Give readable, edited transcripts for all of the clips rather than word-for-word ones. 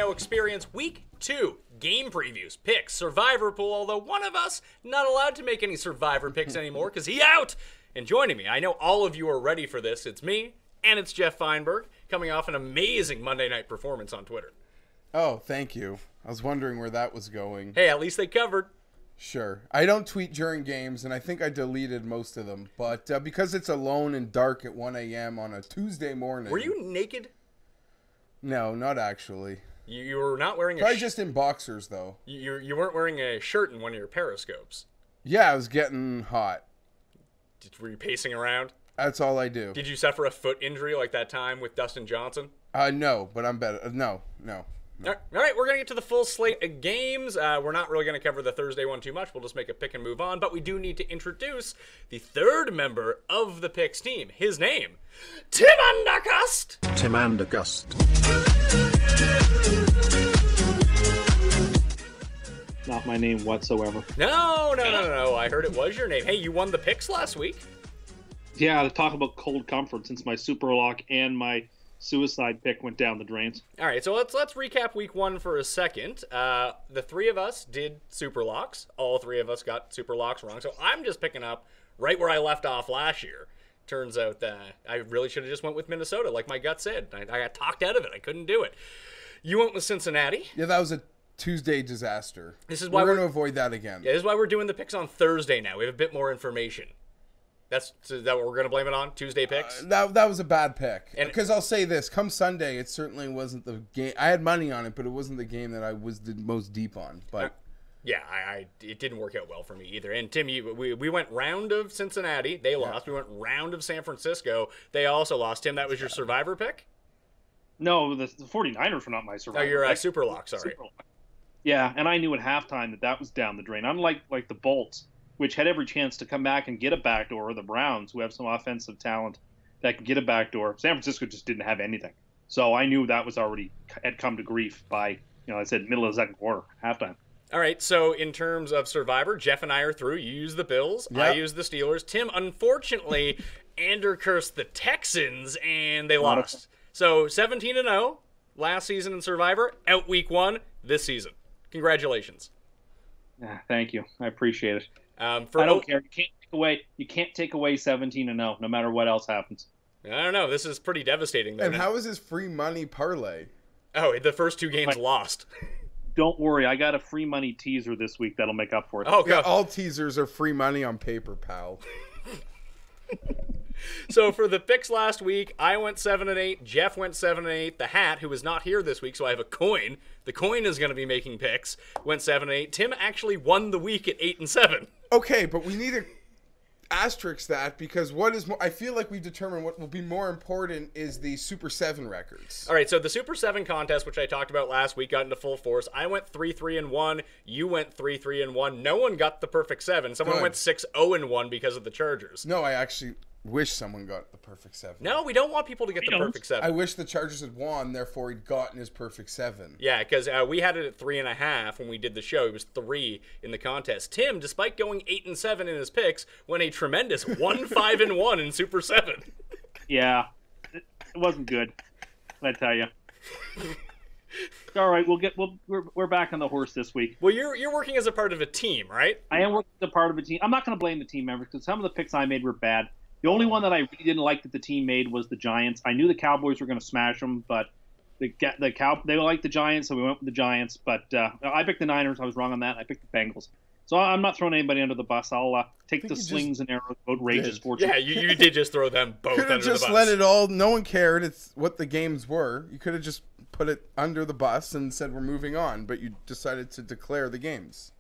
now experience week 2 game previews, picks, survivor pool, although one of us not allowed to make any survivor picks anymore because he out. And joining me, I know all of you are ready for this. It's me, and it's Geoff Fienberg, coming off an amazing Monday night performance on Twitter. Oh, thank you. I was wondering where that was going. Hey, at least they covered. Sure. I don't tweet during games, and I think I deleted most of them. But because it's alone and dark at 1 a.m. on a Tuesday morning... Were you naked? No, not actually. You were not wearing Probably just in boxers, though. You weren't wearing a shirt in one of your periscopes. Yeah, I was getting hot. Were you pacing around? That's all I do. Did you suffer a foot injury like that time with Dustin Johnson? No, but I'm better. No. All right, we're going to get to the full slate of games. We're not really going to cover the Thursday one too much. We'll just make a pick and move on. But we do need to introduce the third member of the Picks team. His name, Tim Undergust. Tim Undergust. Not my name whatsoever. No. I heard it was your name. Hey, you won the picks last week. Yeah, to talk about cold comfort since my Superlock and my suicide pick went down the drains. All right, so let's recap week 1 for a second. The three of us did Superlocks. All three of us got Superlocks wrong. So I'm just picking up right where I left off last year. Turns out that I really should have just went with Minnesota, like my gut said. I got talked out of it. I couldn't do it. You went with Cincinnati. Yeah, that was a Tuesday disaster. This is why we're going to avoid that again. Yeah, this is why we're doing the picks on Thursday now. We have a bit more information. Is that what we're going to blame it on? Tuesday picks? That was a bad pick. Because I'll say this, come Sunday, it certainly wasn't the game. I had money on it, but it wasn't the game that I was the most deep on. But yeah, it didn't work out well for me either. And Tim, we went round of Cincinnati. They lost. We went round of San Francisco. They also lost. Tim, that was your survivor pick? No, the 49ers were not my survivor. No, you're super lock, sorry. Superlock. Yeah, and I knew at halftime that was down the drain. Unlike the Bolts, which had every chance to come back and get a backdoor, or the Browns, who have some offensive talent that can get a backdoor. San Francisco just didn't have anything. So I knew that was already had come to grief by, I said middle of the second quarter, halftime. All right, so in terms of Survivor, Geoff and I are through. You used the Bills. Yep. I used the Steelers. Tim, unfortunately, cursed the Texans, and they lost. So 17-0 last season in Survivor, out week 1 this season. Congratulations. Thank you. I appreciate it. I don't care. You can't take away 17-0, no matter what else happens. I don't know. This is pretty devastating. And how is his free money parlay? Oh, the first 2 games lost. Don't worry. I got a free money teaser this week that'll make up for it. Oh, God. Yeah, all teasers are free money on paper, pal. So for the picks last week, I went 7-8. Geoff went 7-8. The Hat, who is not here this week, so I have a coin. The coin is going to be making picks. Went 7-8. Tim actually won the week at 8-7. Okay, but we need to asterisk that because what is more, I feel like we've determined what will be more important is the Super 7 records. All right, so the Super 7 contest, which I talked about last week, got into full force. I went 3-3-1. You went 3-3-1. No one got the perfect 7. Someone went 6-0-1 because of the Chargers. No, I actually wish someone got the perfect 7. No, we don't want people to get the perfect 7. I wish the Chargers had won, therefore he'd gotten his perfect 7. Yeah, because we had it at 3.5 when we did the show. It was 3 in the contest. Tim, despite going 8-7 in his picks, went a tremendous 1-5-1 in Super 7. Yeah, it wasn't good. I tell you. All right, we're back on the horse this week. Well, you're working as a part of a team, right? I am working as a part of a team. I'm not going to blame the team members because some of the picks I made were bad. The only one that I really didn't like that the team made was the Giants. I knew the Cowboys were going to smash them, but they liked the Giants, so we went with the Giants. But I picked the Niners. I was wrong on that. I picked the Bengals. So I'm not throwing anybody under the bus. I'll take the slings and arrows, outrageous fortune. Yeah, you did just throw them both under the bus. Could have just let it all. No one cared. It's what the games were. You could have just put it under the bus and said we're moving on, but you decided to declare the games.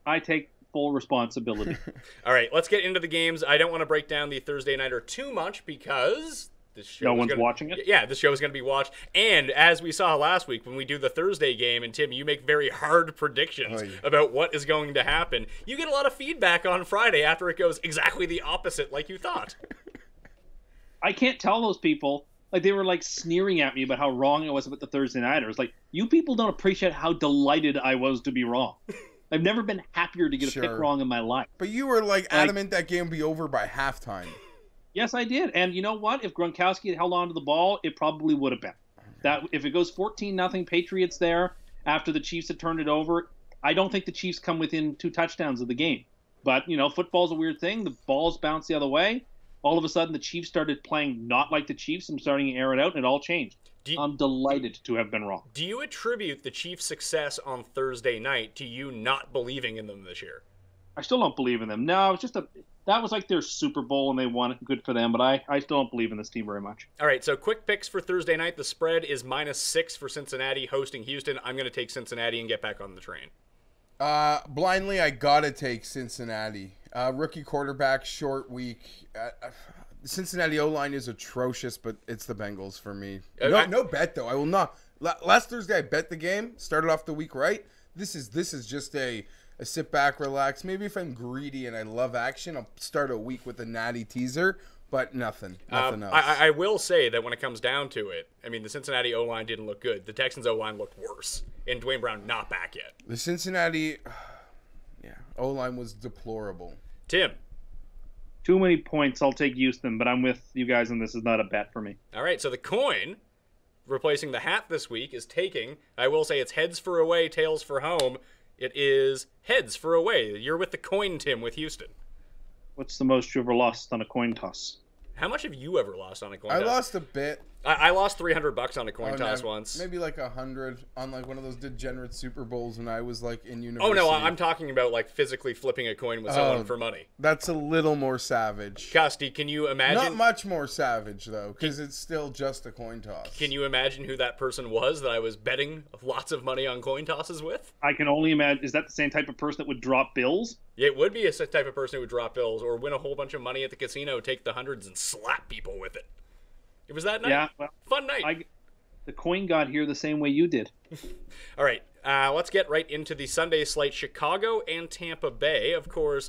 I take full responsibility. All right, let's get into the games. I don't want to break down the Thursday nighter too much because this show no one's watching it. Yeah, this show is going to be watched. And as we saw last week when we do the Thursday game, and Tim, you make very hard predictions about what is going to happen. You get a lot of feedback on Friday after it goes exactly the opposite like you thought. I can't tell those people. Like, they were like sneering at me about how wrong I was about the Thursday nighters. Like, you people don't appreciate how delighted I was to be wrong. I've never been happier to get a pick wrong in my life. But you were like adamant that game would be over by halftime. Yes, I did. And you know what? If Gronkowski had held on to the ball, it probably would have been. That if it goes 14-0 Patriots there after the Chiefs had turned it over, I don't think the Chiefs come within 2 touchdowns of the game. But, football's a weird thing. The balls bounce the other way. All of a sudden, the Chiefs started playing not like the Chiefs and starting to air it out, and it all changed. I'm delighted to have been wrong. Do you attribute the Chiefs' success on Thursday night to you not believing in them this year? I still don't believe in them. No, it's just that was like their Super Bowl, and they won it. Good for them, but I still don't believe in this team very much. All right, so quick picks for Thursday night. The spread is -6 for Cincinnati hosting Houston. I'm going to take Cincinnati and get back on the train. Blindly, I gotta take Cincinnati. Rookie quarterback, short week. Cincinnati O-line is atrocious, but it's the Bengals for me. No bet though. I will not. Last Thursday, I bet the game. Started off the week right. This is just a sit back, relax. Maybe if I'm greedy and I love action, I'll start a week with a natty teaser. But nothing else. I will say that when it comes down to it, I mean, the Cincinnati O-line didn't look good. The Texans O-line looked worse. And Dwayne Brown not back yet. The Cincinnati O-line was deplorable. Tim. Too many points. I'll take Houston, but I'm with you guys, and this is not a bet for me. All right, so the coin replacing the hat this week is taking, I will say it's heads for away, tails for home. It is heads for away. You're with the coin, Tim, with Houston. What's the most you ever lost on a coin toss? How much have you ever lost on a coin toss? I lost a bit. I lost $300 on a coin toss once. Maybe like 100 on like one of those degenerate Super Bowls when I was like in university. Oh no, I'm talking about like physically flipping a coin with someone for money. That's a little more savage. Costi, can you imagine? Not much more savage though, because it's still just a coin toss. Can you imagine who that person was that I was betting lots of money on coin tosses with? I can only imagine. Is that the same type of person that would drop bills? It would be a type of person who would drop bills or win a whole bunch of money at the casino, take the hundreds, and slap people with it. It was that night. Yeah, well, fun night. The coin got here the same way you did. All right, let's get right into the Sunday slate. Chicago and Tampa Bay. Of course,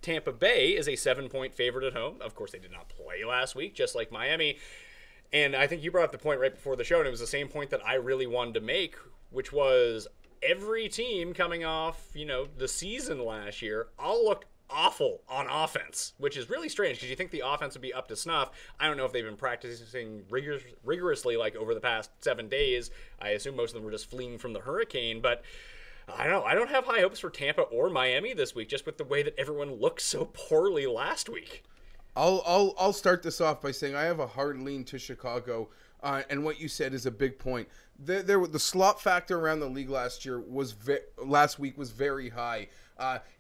Tampa Bay is a 7-point favorite at home. Of course, they did not play last week, just like Miami. And I think you brought up the point right before the show, and it was the same point that I really wanted to make, which was every team coming off, the season last year all looked awful on offense, which is really strange because you think the offense would be up to snuff. I don't know if they've been practicing rigorously like over the past 7 days. I assume most of them were just fleeing from the hurricane, but I don't know. I don't have high hopes for Tampa or Miami this week, just with the way that everyone looked so poorly last week. I'll start this off by saying I have a hard lean to Chicago, and what you said is a big point. The slop factor around the league last week was very high.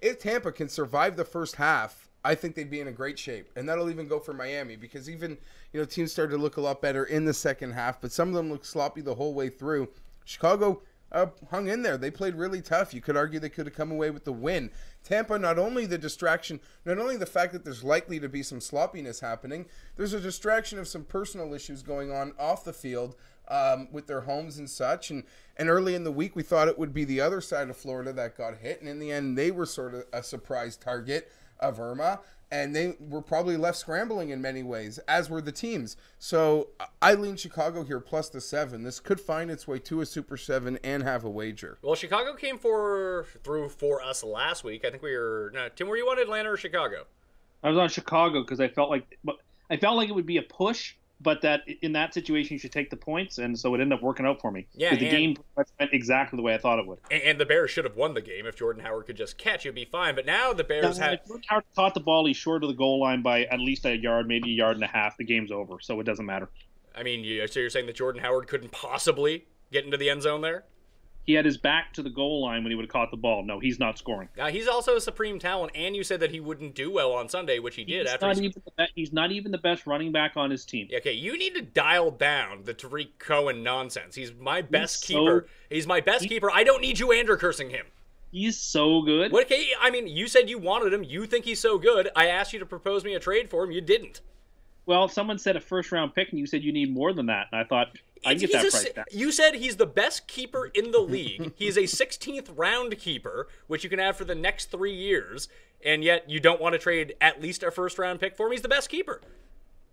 If Tampa can survive the first half, I think they'd be in a great shape. And that'll even go for Miami because even, teams started to look a lot better in the second half, but some of them looked sloppy the whole way through. Chicago hung in there. They played really tough. You could argue they could have come away with the win. Tampa, not only the distraction, not only the fact that there's likely to be some sloppiness happening, there's a distraction of some personal issues going on off the field with their homes and such. And early in the week, we thought it would be the other side of Florida that got hit. And in the end, they were sort of a surprise target of Irma. And they were probably left scrambling in many ways, as were the teams. So I lean Chicago here plus the 7. This could find its way to a Super 7 and have a wager. Well, Chicago came through for us last week. I think Tim, were you on Atlanta or Chicago? I was on Chicago because I felt like it would be a push, but that in that situation you should take the points, and so it ended up working out for me. Yeah, the game went exactly the way I thought it would. And the Bears should have won the game if Jordan Howard could just catch, it'd be fine. But now the Bears had. If Jordan Howard caught the ball, he's short of the goal line by at least a yard, maybe a yard and a half. The game's over, so it doesn't matter. I mean, so you're saying that Jordan Howard couldn't possibly get into the end zone there? He had his back to the goal line when he would have caught the ball. No, he's not scoring. He's also a supreme talent, and you said that he wouldn't do well on Sunday, which he did. He's not even the best running back on his team. Okay, you need to dial down the Tariq Cohen nonsense. He's my best keeper. He's my best keeper. I don't need you Andrew cursing him. He's so good. Okay, I mean, you said you wanted him. You think he's so good. I asked you to propose me a trade for him. You didn't. Well, someone said a first-round pick, and you said you need more than that. And I thought, I can get that price down. You said he's the best keeper in the league. He's a 16th round keeper, which you can have for the next 3 years, and yet you don't want to trade at least a first-round pick for him. He's the best keeper.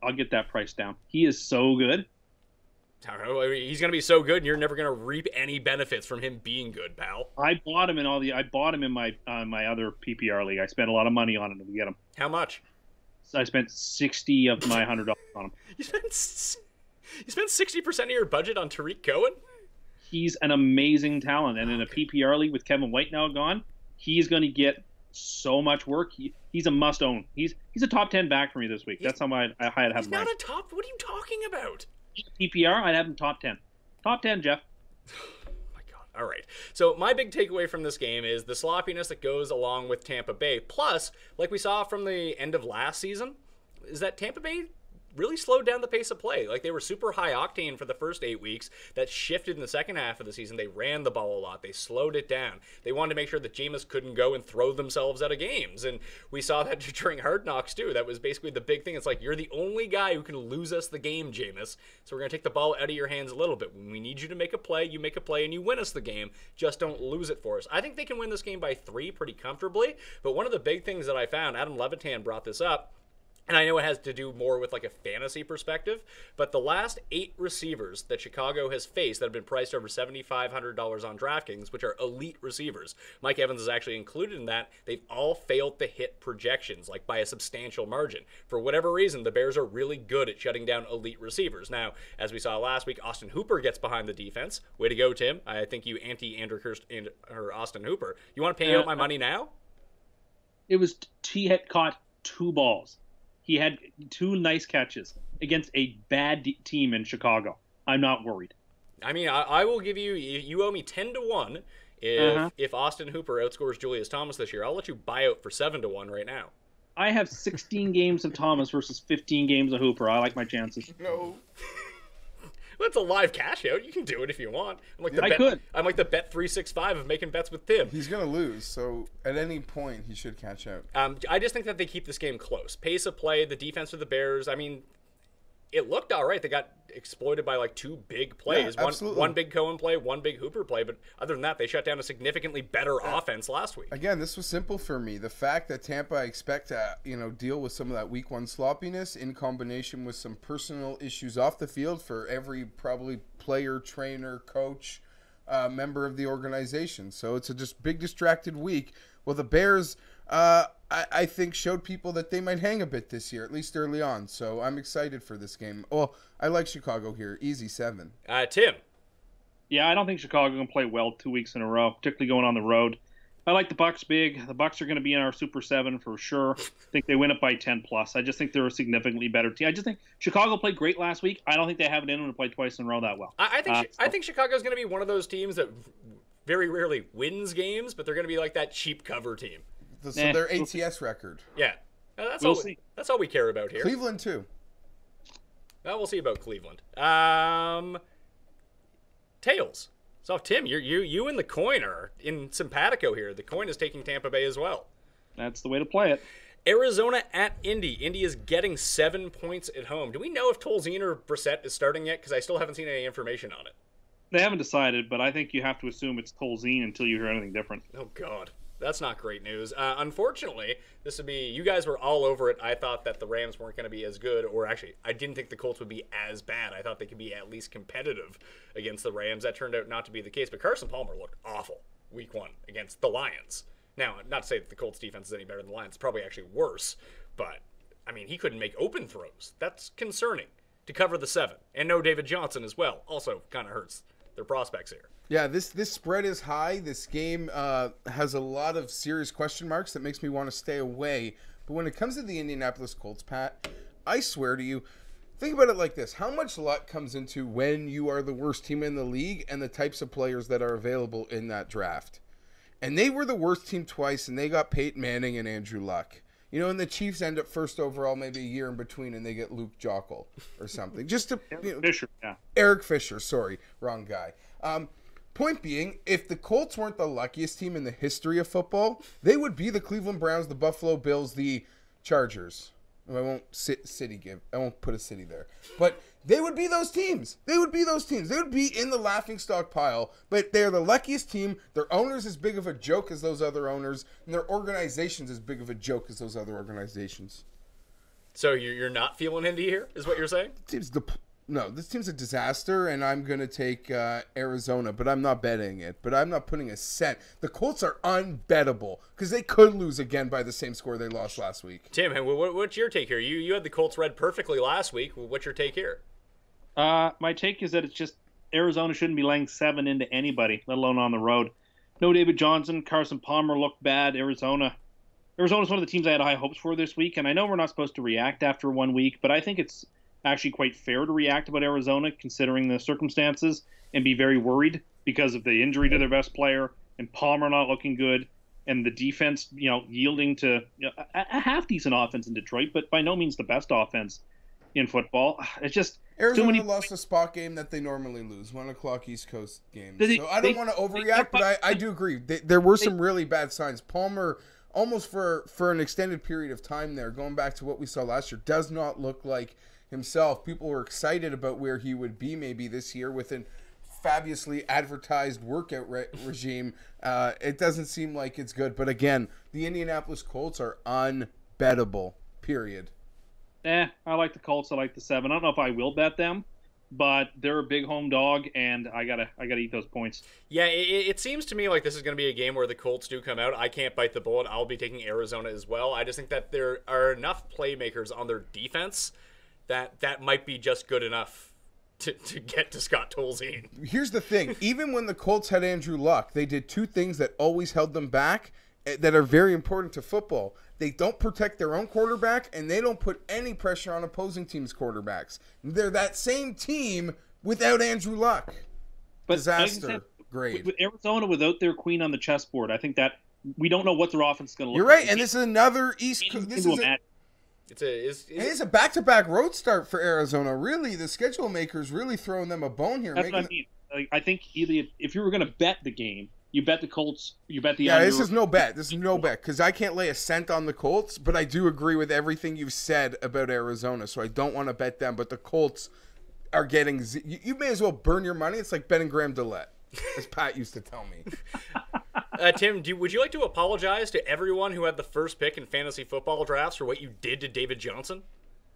I'll get that price down. He is so good. I don't know. I mean, he's going to be so good, and you're never going to reap any benefits from him being good, pal. I bought him in my other PPR league. I spent a lot of money on him to get him. How much? I spent $60 of my $100 on him. You spent 60% of your budget on Tariq Cohen? He's an amazing talent, and in a PPR league with Kevin White now gone, he's going to get so much work. He's a must-own. He's a top 10 back for me this week. That's how I'd have him. He's not a top. What are you talking about? PPR, I'd have him top 10. Top 10, Geoff. All right. So my big takeaway from this game is the sloppiness that goes along with Tampa Bay. Plus, like we saw from the end of last season, is that Tampa Bay really slowed down the pace of play. Like, they were super high octane for the first 8 weeks. That shifted in the second half of the season. They ran the ball a lot. They slowed it down. They wanted to make sure that Jameis couldn't go and throw themselves out of games. And we saw that during Hard Knocks, too. That was basically the big thing. It's like, you're the only guy who can lose us the game, Jameis. So we're going to take the ball out of your hands a little bit. When we need you to make a play, you make a play and you win us the game. Just don't lose it for us. I think they can win this game by 3 pretty comfortably. But one of the big things that I found, Adam Levitan brought this up, and I know it has to do more with like a fantasy perspective, but the last 8 receivers that Chicago has faced that have been priced over $7,500 on DraftKings, which are elite receivers, Mike Evans is actually included in that, they've all failed to hit projections, like by a substantial margin. For whatever reason, the Bears are really good at shutting down elite receivers. Now, as we saw last week, Austin Hooper gets behind the defense. Way to go, Tim. I think you anti-Andrew Hurst or Austin Hooper. You want to pay out my money now? It was, he had caught 2 balls. He had 2 nice catches against a bad team in Chicago. I'm not worried. I mean, I will give you, you owe me 10-1 if Austin Hooper outscores Julius Thomas this year. I'll let you buy out for 7-1 right now. I have 16 games of Thomas versus 15 games of Hooper. I like my chances. No. Well, it's a live cash out. You can do it if you want. I'm like I'm like the Bet 365 of making bets with Tim. He's going to lose, so at any point he should catch out. I just think that they keep this game close. Pace of play, the defense of the Bears, I mean, it looked all right. They got exploited by like 2 big plays. Yeah, one big Cohen play, 1 big Hooper play. But other than that, they shut down a significantly better offense last week. Again, this was simple for me. The fact that Tampa, I expect to deal with some of that week 1 sloppiness in combination with some personal issues off the field for every probably player, trainer, coach, member of the organization. So it's a just big distracted week. Well, the Bears, I think, showed people that they might hang a bit this year, at least early on. So I'm excited for this game. Well, I like Chicago here. Easy 7. Tim. Yeah, I don't think Chicago can play well 2 weeks in a row, particularly going on the road. I like the Bucs big. The Bucs are going to be in our Super 7 for sure. I think they win it by 10+. I just think they're a significantly better team. I just think Chicago played great last week. I don't think they have it in them to play twice in a row that well. I think Chicago's going to be one of those teams that very rarely wins games, but they're going to be like that cheap cover team. So their ATS record. Yeah. That's all we care about here. Cleveland, too. Well, we'll see about Cleveland. Tails. So, Tim, you and the coin are in simpatico here. The coin is taking Tampa Bay as well. That's the way to play it. Arizona at Indy. Indy is getting 7 points at home. Do we know if Tolzien or Brissett is starting yet? Because I still haven't seen any information on it. They haven't decided, but I think you have to assume it's Tolzien until you hear anything different. Oh, God. That's not great news. Unfortunately, this would be, you guys were all over it. I thought that the Rams weren't going to be as good, or actually, I didn't think the Colts would be as bad. I thought they could be at least competitive against the Rams. That turned out not to be the case, but Carson Palmer looked awful week 1 against the Lions. Now, not to say that the Colts defense is any better than the Lions. It's probably actually worse, but, I mean, he couldn't make open throws. That's concerning to cover the 7. And no David Johnson as well. Also kind of hurts their prospects here. Yeah, this spread is high. This game has a lot of serious question marks that makes me want to stay away. But when it comes to the Indianapolis Colts, Pat, I swear to you, think about it like this. How much luck comes into when you are the worst team in the league and the types of players that are available in that draft? And they were the worst team twice, and they got Peyton Manning and Andrew Luck. You know, and the Chiefs end up first overall, maybe a year in between, and they get Luke Joeckel or something. Just to Fisher, yeah. Eric Fisher, sorry, wrong guy. Point being, if the Colts weren't the luckiest team in the history of football, they would be the Cleveland Browns, the Buffalo Bills, the Chargers. I won't I won't put a city there. But they would be those teams. They would be in the laughingstock pile. But they're the luckiest team. Their owner's as big of a joke as those other owners, and their organization's as big of a joke as those other organizations. So you're not feeling Indy here, is what you're saying? No, this team's a disaster, and I'm going to take Arizona, but I'm not betting it. But I'm not putting a cent. The Colts are unbettable because they could lose again by the same score they lost last week. Tim, what's your take here? You had the Colts read perfectly last week. What's your take here? My take is that it's just Arizona shouldn't be laying 7 into anybody, let alone on the road. No David Johnson, Carson Palmer looked bad. Arizona's one of the teams I had high hopes for this week, and I know we're not supposed to react after 1 week, but I think it's actually quite fair to react about Arizona considering the circumstances and be very worried because of the injury to their best player and Palmer not looking good and the defense, yielding to a half-decent offense in Detroit, but by no means the best offense in football. It's just Arizona lost a spot game that they normally lose, 1 o'clock East Coast games. So I don't want to overreact, but I do agree. There were some really bad signs. Palmer, almost for an extended period of time there, going back to what we saw last year, does not look like himself. People were excited about where he would be maybe this year with an fabulously advertised workout regime. It doesn't seem like it's good. But again, the Indianapolis Colts are unbettable, period. I like the Colts. I like the 7. I don't know if I will bet them, but they're a big home dog, and I gotta eat those points. Yeah, it seems to me like this is going to be a game where the Colts do come out. I can't bite the bullet. I'll be taking Arizona as well. I just think that there are enough playmakers on their defense that might be just good enough to get to Scott Tolzien. Here's the thing. Even when the Colts had Andrew Luck, they did 2 things that always held them back that are very important to football. They don't protect their own quarterback, and they don't put any pressure on opposing teams' quarterbacks. They're that same team without Andrew Luck. But disaster grade. With Arizona without their queen on the chessboard, I think that we don't know what their offense is going to look You're right, and this is another East Coast. It's a back-to-back road start for Arizona. Really, the schedule maker's really throwing them a bone here. That's what I mean. I think either if you were going to bet the game, you bet the Colts, you bet the under. This is no bet. This is no bet because I can't lay a cent on the Colts, but I do agree with everything you've said about Arizona, so I don't want to bet them. But the Colts are getting you may as well burn your money. It's like betting Graham Dillette, as Pat used to tell me. Tim, would you like to apologize to everyone who had the first pick in fantasy football drafts for what you did to David Johnson?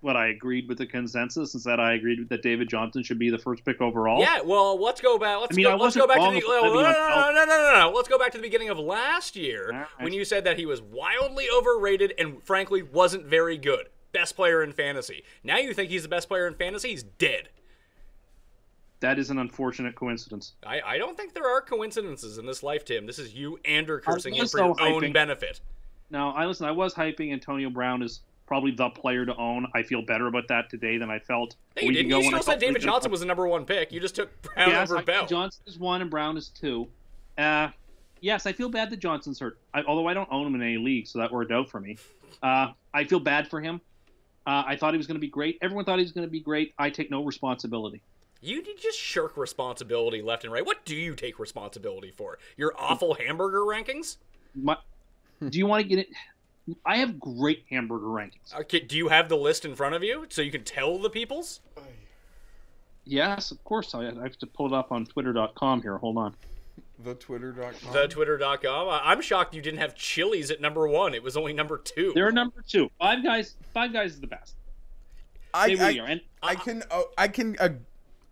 What I agreed with the consensus is that I agreed that David Johnson should be the first pick overall. Yeah, well, let's go back. Let's go back to the no. Let's go back to the beginning of last year when you said that he was wildly overrated and frankly wasn't very good. Best player in fantasy. Now you think he's the best player in fantasy? He's dead. That is an unfortunate coincidence. I don't think there are coincidences in this life, Tim. This is you cursing him for your own benefit. No, I was hyping Antonio Brown as probably the player to own. I feel better about that today than I felt a week ago. You still said David Johnson was the number 1 pick. You just took Brown over Bell. Johnson is 1 and Brown is 2. Yes, I feel bad that Johnson's hurt. Although I don't own him in any league, so that worked out for me. I feel bad for him. I thought he was going to be great. Everyone thought he was going to be great. I take no responsibility. You just shirk responsibility left and right. What do you take responsibility for? Your awful hamburger rankings? Do you want to get it? I have great hamburger rankings. Okay, do you have the list in front of you so you can tell the peoples? Yes, of course. I have to pull it up on twitter.com here. Hold on. TheTwitter.com? TheTwitter.com. I'm shocked you didn't have Chili's at number 1. It was only number 2. They're number 2. Five Guys is the best.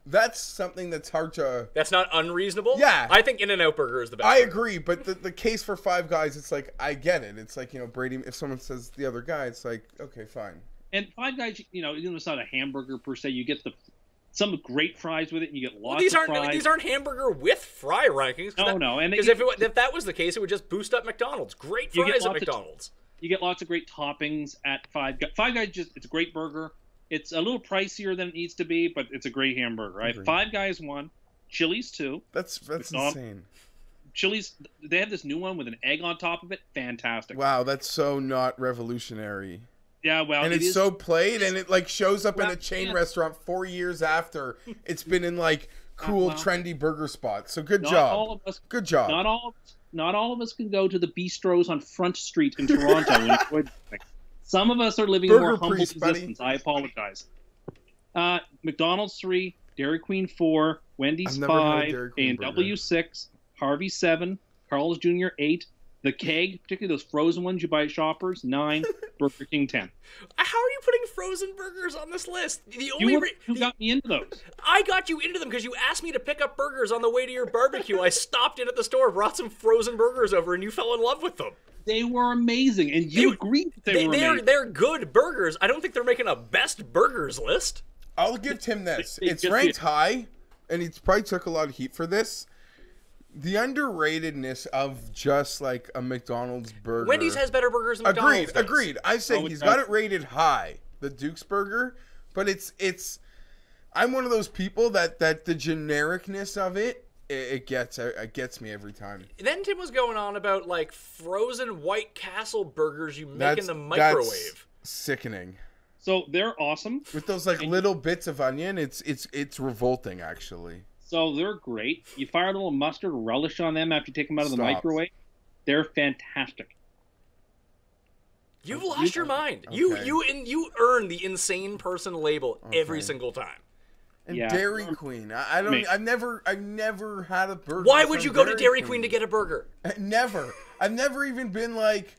That's something that's hard to... That's not unreasonable? Yeah. I think In-N-Out Burger is the best. I agree, but the case for Five Guys, it's like, I get it. It's like, Brady, if someone says the other guy, it's like, okay, fine. And Five Guys, it's not a hamburger per se. You get some great fries with it, and you get lots of fries. These aren't hamburger with fry rankings. No. Because if that was the case, it would just boost up McDonald's. Great fries at McDonald's. You get lots of great toppings at Five Guys. Five Guys, it's a great burger. It's a little pricier than it needs to be, but it's a great hamburger. Right? Five Guys 1, Chili's 2. That's insane. Chili's, they have this new one with an egg on top of it. Fantastic. Wow, that's so not revolutionary. Yeah, well, and it's so played, and it shows up in a chain restaurant 4 years after it's been in cool, trendy burger spots. So good job. Good job. Not all of us can go to the bistros on Front Street in Toronto and enjoy things. Some of us are living a more humble existence. I apologize. McDonald's 3, Dairy Queen 4, Wendy's 5, A&W 6, Harvey 7, Carl's Jr. 8, The Keg, particularly those frozen ones you buy at Shoppers, 9, Burger King 10. How are you putting frozen burgers on this list? You got me into those. I got you into them because you asked me to pick up burgers on the way to your barbecue. I stopped in at the store, brought some frozen burgers over, and you fell in love with them. They were amazing, and you agreed that they were amazing. They're good burgers. I don't think they're making a best burgers list. I'll give Tim this. They It's just ranked did. high, and he probably took a lot of heat for this. The underratedness of just like a McDonald's burger. Wendy's has better burgers than McDonald's does. Agreed. I'm saying he's got it rated high, the Duke's burger, but it's. I'm one of those people that the genericness of it gets me every time. Then Tim was going on about like frozen White Castle burgers you make in the microwave. That's sickening. So they're awesome. With those like little bits of onion, it's revolting actually. So they're great. You fire a little mustard relish on them after you take them out of the microwave. They're fantastic. You've lost your mind. Okay. You earn the insane person label every single time. And Dairy Queen. I've never had a burger. Why would you go to Dairy Queen to get a burger? Never. I've never even been like,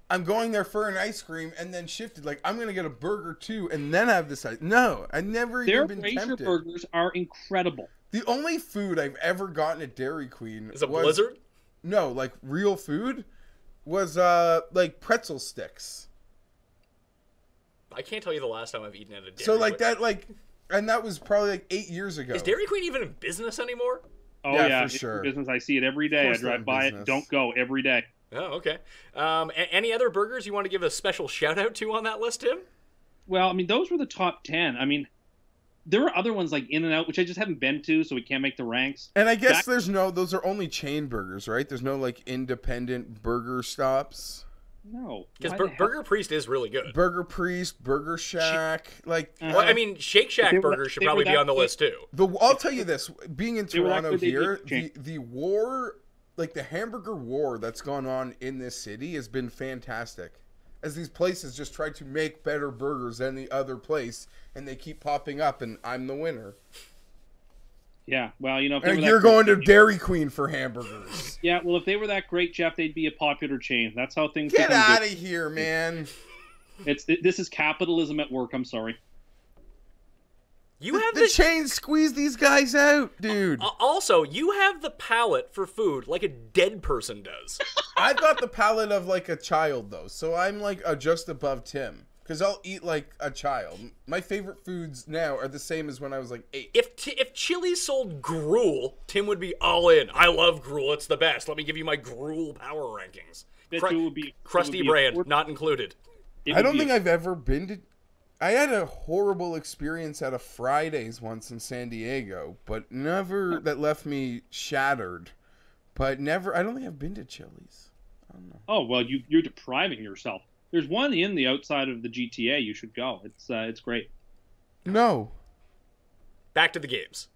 I'm going there for an ice cream and then shifted. Like, I'm going to get a burger too and then have this ice. No, I've never even been tempted. Their burgers are incredible. The only food I've ever gotten at Dairy Queen Is a Blizzard? No, like real food was like pretzel sticks. I can't tell you the last time I've eaten at a Dairy Queen. So like that, like, and that was probably like 8 years ago. Is Dairy Queen even in business anymore? Oh Yeah, for it's sure. business. I see it every day. I Of course they're drive in by business. it. Don't go every day. Oh, okay. Any other burgers you want to give a special shout out to on that list, Tim? Well, I mean, those were the top 10. I mean, there are other ones like In-N-Out, which I just haven't been to, so we can't make the ranks. And I guess those are only chain burgers, right? There's no like independent burger stops. No. Because Why the hell- Burger Priest is really good. Burger Priest, Burger Shack, like Well, I mean, Shake Shack They were- burgers should they were probably be that on the good. list too. I'll tell you this: being in They were Toronto actually- they here, did change. the war, like the hamburger war that's gone on in this city, has been fantastic. As these places just try to make better burgers than the other place, and they keep popping up, and I'm the winner. Yeah, well, you know, if they And were that you're great- going to Dairy Queen for hamburgers. Yeah, well, if they were that great, Jeff, they'd be a popular chain. That's how things Get become out good. of here, man! This is capitalism at work. I'm sorry. You have The chains squeeze these guys out, dude. Also, you have the palate for food like a dead person does. I've got the palate of like a child though, so I'm like just above Tim because I'll eat like a child. My favorite foods now are the same as when I was like 8. If Chili's sold gruel, Tim would be all in. I love gruel; it's the best. Let me give you my gruel power rankings. Bet you it would be Crusty brand, not included. I don't think I've ever been to. I had a horrible experience at a Fridays once in San Diego, but never that left me shattered. But never, I don't think I've been to Chili's. I don't know. Oh well, you're depriving yourself. There's one in the outside of the GTA. You should go. It's great. No. Back to the games.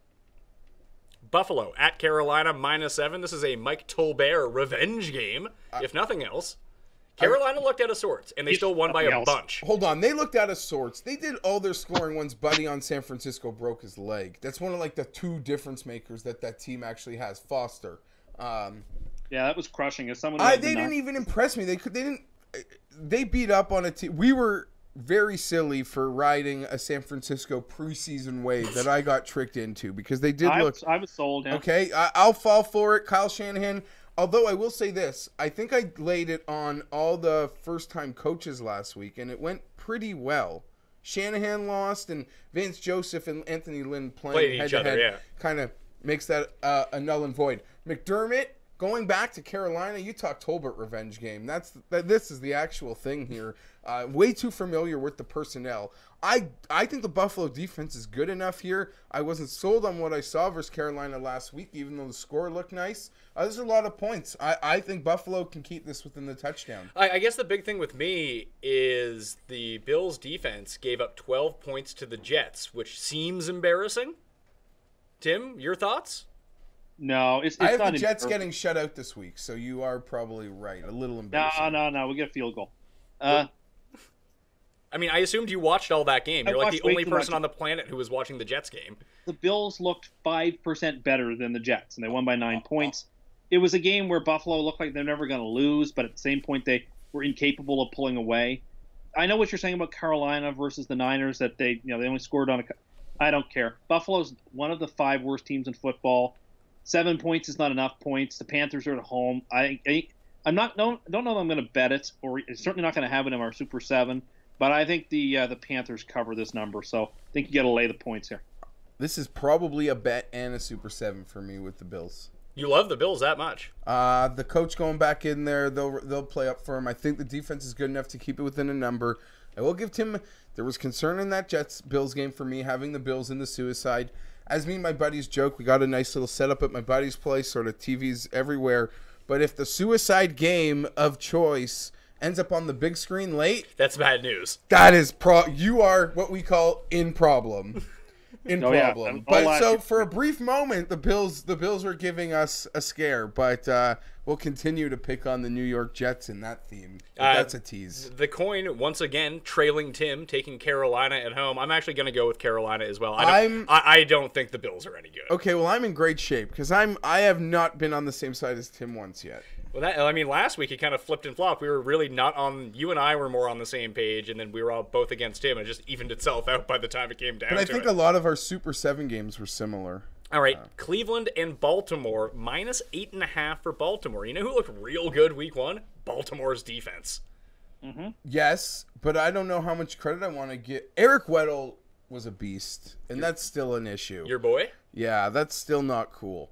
Buffalo at Carolina -7. This is a Mike Tolbert revenge game, if nothing else. Carolina looked out of sorts, and they still won by a bunch. Hold on, they looked out of sorts. They did all their scoring once Buddy on San Francisco broke his leg. That's one of like the 2 difference makers that team actually has. Foster. Yeah, that was crushing. As someone They didn't even impress me. They beat up on a team. We were very silly for riding a San Francisco preseason wave that I got tricked into because they did look. I was sold. Yeah. Okay, I'll fall for it. Kyle Shanahan. Although I will say this, I think I laid it on all the first-time coaches last week, and it went pretty well. Shanahan lost, and Vance Joseph and Anthony Lynn playing head-to-head kind of makes that a null and void. McDermott, going back to Carolina, you talk Tolbert revenge game. This is the actual thing here. Way too familiar with the personnel. I think the Buffalo defense is good enough here. I wasn't sold on what I saw versus Carolina last week, even though the score looked nice. There's a lot of points. I think Buffalo can keep this within the touchdown. I guess the big thing with me is the Bills' defense gave up 12 points to the Jets, which seems embarrassing. Tim, your thoughts? No, it's I have not the Jets getting shut out this week, so you are probably right. A little embarrassing. No. We get a field goal. I mean, I assumed you watched all that game. You're like the watched way only too person much. on the planet who was watching the Jets game. The Bills looked 5% better than the Jets, and they won by 9 points. It was a game where Buffalo looked like they're never going to lose, but at the same point, they were incapable of pulling away. I know what you're saying about Carolina versus the Niners, that they only scored on I don't care. Buffalo's one of the 5 worst teams in football. 7 points is not enough points. The Panthers are at home. I don't know that I'm going to bet it, or it's certainly not going to have it in our Super 7. But I think the Panthers cover this number, so I think you got to lay the points here. This is probably a bet and a Super 7 for me with the Bills. You love the Bills that much? The coach going back in there, they'll play up for him. I think the defense is good enough to keep it within a number. I will give Tim. There was concern in that Jets-Bills game for me, having the Bills in the suicide. As me and my buddies joke, we got a nice little setup at my buddy's place, sort of TVs everywhere. But if the suicide game of choice ends up on the big screen late, that's bad news. That is you are what we call in problem. Problem. But so for a brief moment, the Bills were giving us a scare, but we'll continue to pick on the New York Jets in that theme. That's a tease. The coin once again trailing Tim, taking Carolina at home. I'm actually going to go with Carolina as well. I don't think the Bills are any good. Okay, well I'm in great shape because I have not been on the same side as Tim once yet. Well, last week it kind of flipped and flopped. We were really not on. You and I were more on the same page, and then we were all both against him, and it just evened itself out by the time it came down. But I think a lot of our Super 7 games were similar. All right, Cleveland and Baltimore minus 8.5 for Baltimore. You know who looked real good week 1? Baltimore's defense. Mm-hmm. Yes, but I don't know how much credit I want to get. Eric Weddle was a beast, and that's still an issue. Your boy? Yeah, that's still not cool.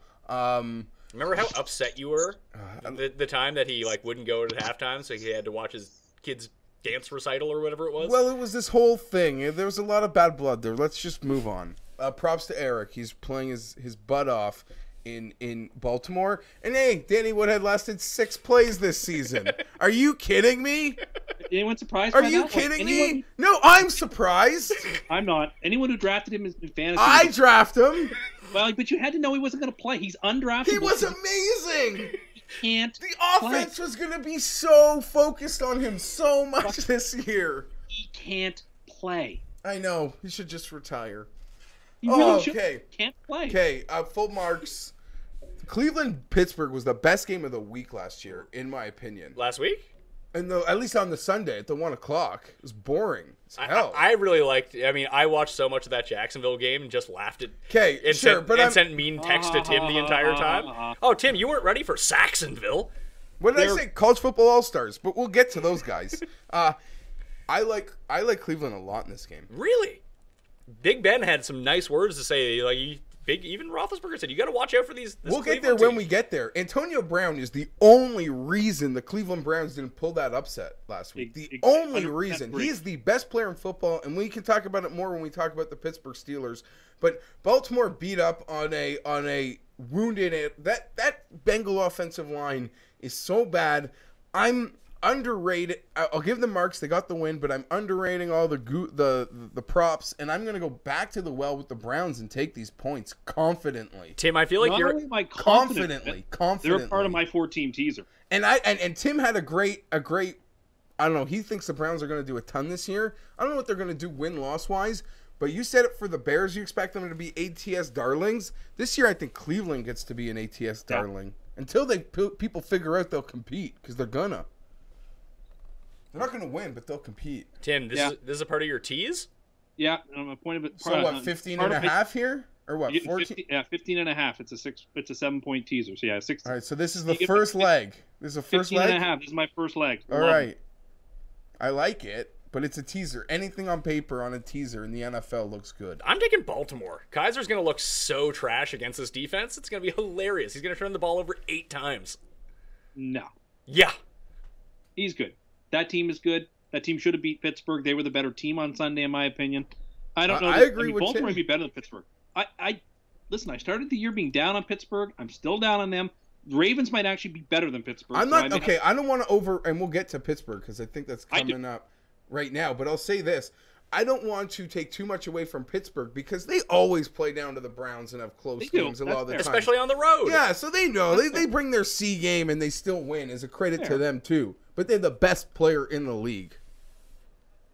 Remember how upset you were the time that he wouldn't go to halftime, so he had to watch his kids' dance recital or whatever it was? Well, it was this whole thing. There was a lot of bad blood there. Let's just move on. Props to Eric. He's playing his butt off in Baltimore. And hey, Danny Woodhead lasted 6 plays this season. Are you kidding me? Anyone surprised? Are you kidding me? No, I'm surprised. I'm not. Anyone who drafted him in fantasy. I draft him. Well, but you had to know he wasn't going to play. He's undraftable. He was amazing. He can't. The offense was going to be so focused on him so much this year. He can't play. I know. He should just retire. He really okay. Can't play. Okay, full marks. Cleveland-Pittsburgh was the best game of the week last year, in my opinion. Last week? At least on the Sunday at the 1 o'clock. It was boring as hell. I really liked. I watched so much of that Jacksonville game and just laughed at. Okay, sure, sent mean texts to Tim the entire time. Oh, Tim, you weren't ready for Saxonville. What did I say? College football all-stars, but we'll get to those guys. I like Cleveland a lot in this game. Really? Big Ben had some nice words to say. Even Roethlisberger said, you got to watch out for these. We'll get there when we get there. Antonio Brown is the only reason the Cleveland Browns didn't pull that upset last week. The only reason. He is the best player in football, and we can talk about it more when we talk about the Pittsburgh Steelers. But Baltimore beat up on a wounded. That Bengal offensive line is so bad. I'm underrated. I'll give them marks. They got the win, but I'm underrating all the props, and I'm going to go back to the well with the Browns and take these points confidently. Tim, I feel like you're confidently. They're part of my 4-team teaser. And Tim had a great. I don't know. He thinks the Browns are going to do a ton this year. I don't know what they're going to do win-loss wise. But you said it for the Bears. You expect them to be ATS darlings. This year, I think Cleveland gets to be an ATS darling until people figure out they'll compete because they're gonna. They're not going to win, but they'll compete. Tim, this is a part of your tease? Yeah, I'm a point of it. So what, 15 and a half here? Or what, 14? 15 and a half. It's a 7-point teaser. So yeah, 6. All right, so this is the first leg. This is the first 15 leg? 15 and a half. This is my first leg. All right. I like it, but it's a teaser. Anything on paper on a teaser in the NFL looks good. I'm taking Baltimore. Kaiser's going to look so trash against this defense. It's going to be hilarious. He's going to turn the ball over 8 times. No. Yeah. He's good. That team is good. That team should have beat Pittsburgh. They were the better team on Sunday, in my opinion. I don't know. I agree with Baltimore Tim. might be better than Pittsburgh. Listen, I started the year being down on Pittsburgh. I'm still down on them. The Ravens might actually be better than Pittsburgh. I'm not okay. I don't want to and we'll get to Pittsburgh because I think that's coming up right now. But I'll say this: I don't want to take too much away from Pittsburgh because they always play down to the Browns and have close games a lot of the time, especially on the road. Yeah, so they know they bring their C game and they still win. As a credit to them too. But they're the best player in the league.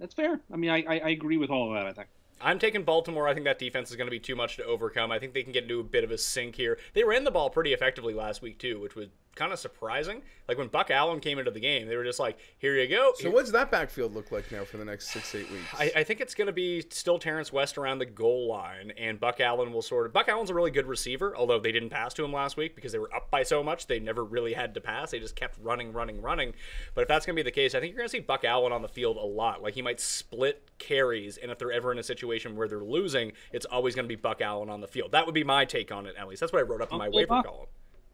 That's fair. I mean, I agree with all of that, I think. I'm taking Baltimore. I think that defense is going to be too much to overcome. I think they can get into a bit of a sink here. They ran the ball pretty effectively last week, too, which would kind of surprising. Like when Buck Allen came into the game, they were just like, here you go. So what's that backfield look like now for the next 6-8 weeks? I think it's going to be still Terrence West around the goal line, and Buck Allen will Buck Allen's a really good receiver, although they didn't pass to him last week because they were up by so much. They never really had to pass. They just kept running. But if that's going to be the case, I think you're going to see Buck Allen on the field a lot. Like he might split carries, and if they're ever in a situation where they're losing, it's always going to be Buck Allen on the field. That would be my take on it, at least. That's what I wrote up in my waiver column.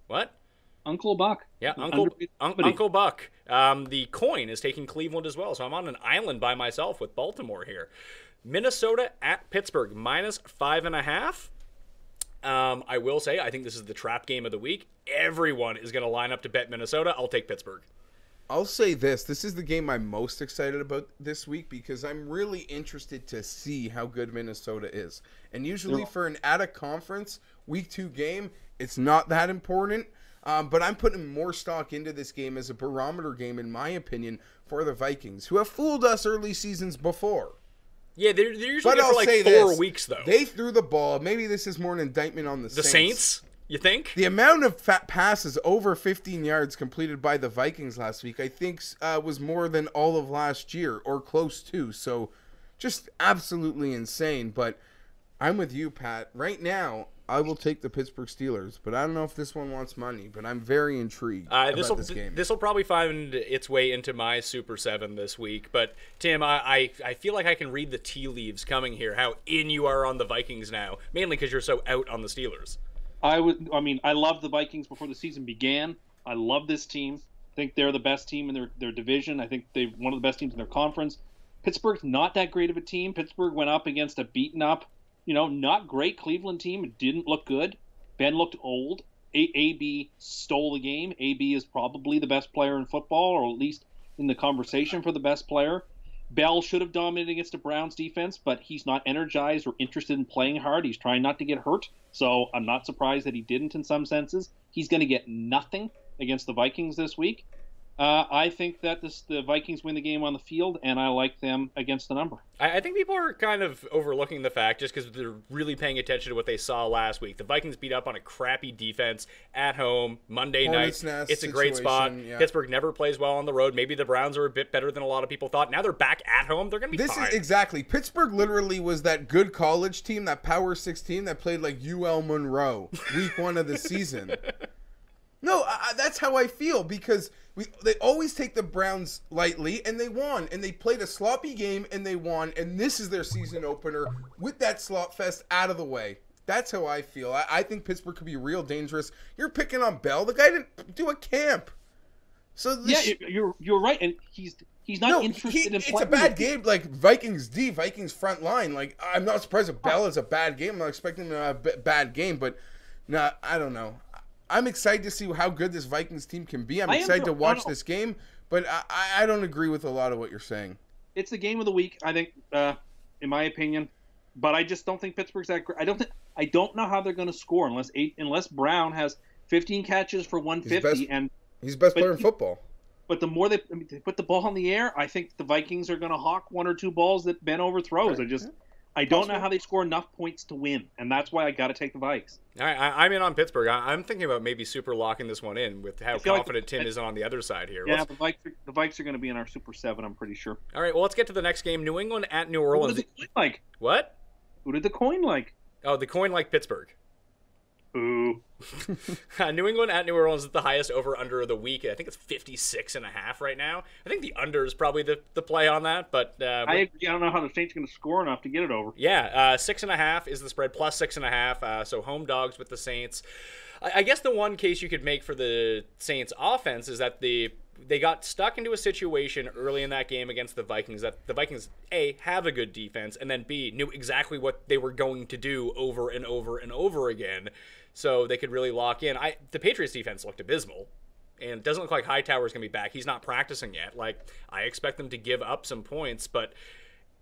What? Uncle Buck. Yeah, Uncle Buck. The coin is taking Cleveland as well, so I'm on an island by myself with Baltimore here. Minnesota at Pittsburgh, -5.5. I will say, I think this is the trap game of the week. Everyone is going to line up to bet Minnesota. I'll take Pittsburgh. I'll say this is the game I'm most excited about this week because I'm really interested to see how good Minnesota is. And usually for an out-of-conference Week 2 game, it's not that important. But I'm putting more stock into this game as a barometer game, in my opinion, for the Vikings, who have fooled us early seasons before. Yeah, they're usually good for like 4 weeks, though. They threw the ball. Maybe this is more an indictment on the Saints. The Saints? You think? The amount of passes over 15 yards completed by the Vikings last week, I think, was more than all of last year, or close to. So, just absolutely insane. But I'm with you, Pat. Right now, I will take the Pittsburgh Steelers, but I don't know if this one wants money. But I'm very intrigued about this game. This will probably find its way into my Super 7 this week. But, Tim, I feel like I can read the tea leaves coming here, how in you are on the Vikings now, mainly because you're so out on the Steelers. I loved the Vikings before the season began. I love this team. I think they're the best team in their division. I think they're one of the best teams in their conference. Pittsburgh's not that great of a team. Pittsburgh went up against a beaten up, not great Cleveland team. It didn't look good. Ben looked old. AB stole the game. AB is probably the best player in football, or at least in the conversation for the best player. Bell should have dominated against the Browns defense, but he's not energized or interested in playing hard. He's trying not to get hurt, so I'm not surprised that he didn't in some senses. He's going to get nothing against the Vikings this week. I think that the Vikings win the game on the field, and I like them against the number. I think people are kind of overlooking the fact just because they're really paying attention to what they saw last week. The Vikings beat up on a crappy defense at home Monday night. It's a great spot. Yeah. Pittsburgh never plays well on the road. Maybe the Browns are a bit better than a lot of people thought. Now they're back at home. They're going to be fine. Exactly. Pittsburgh literally was that good college team, that Power 6 team that played like UL Monroe week 1 of the season. No, that's how I feel because they always take the Browns lightly, and they won. And they played a sloppy game, and they won. And this is their season opener with that slop fest out of the way. That's how I feel. I think Pittsburgh could be real dangerous. You're picking on Bell. The guy didn't do a camp. So you're right, and he's not interested in playing. It's a bad game, like Vikings front line. Like I'm not surprised if Bell is a bad game. I'm not expecting him to have a bad game, but I don't know. I'm excited to see how good this Vikings team can be. I'm excited to watch this game, but I don't agree with a lot of what you're saying. It's the game of the week, I think, in my opinion. But I just don't think Pittsburgh's that great. I don't know how they're going to score unless Brown has 15 catches for 150 he's the best player in football. But the more they put the ball in the air, I think the Vikings are going to hawk 1 or 2 balls that Ben overthrows. Right. I don't know how they score enough points to win, and that's why I got to take the Vikes. All right, I'm in on Pittsburgh. I'm thinking about maybe super locking this one in with how confident Tim is on the other side here. Yeah, the Vikes are going to be in our Super 7, I'm pretty sure. All right, well, let's get to the next game. New England at New Orleans. Who did the coin like? What? Who did the coin like? Oh, the coin like Pittsburgh. Ooh. New England at New Orleans is the highest over-under of the week. I think it's 56.5 right now. I think the under is probably the play on that. But I agree. I don't know how the Saints are going to score enough to get it over. Yeah, 6.5 is the spread, plus 6.5. So home dogs with the Saints. I guess the one case you could make for the Saints offense is that they got stuck into a situation early in that game against the Vikings that the Vikings, A, have a good defense, and then B, knew exactly what they were going to do over and over and over again, so they could really lock in. The Patriots defense looked abysmal, and it doesn't look like Hightower's going to be back. He's not practicing yet. I expect them to give up some points, but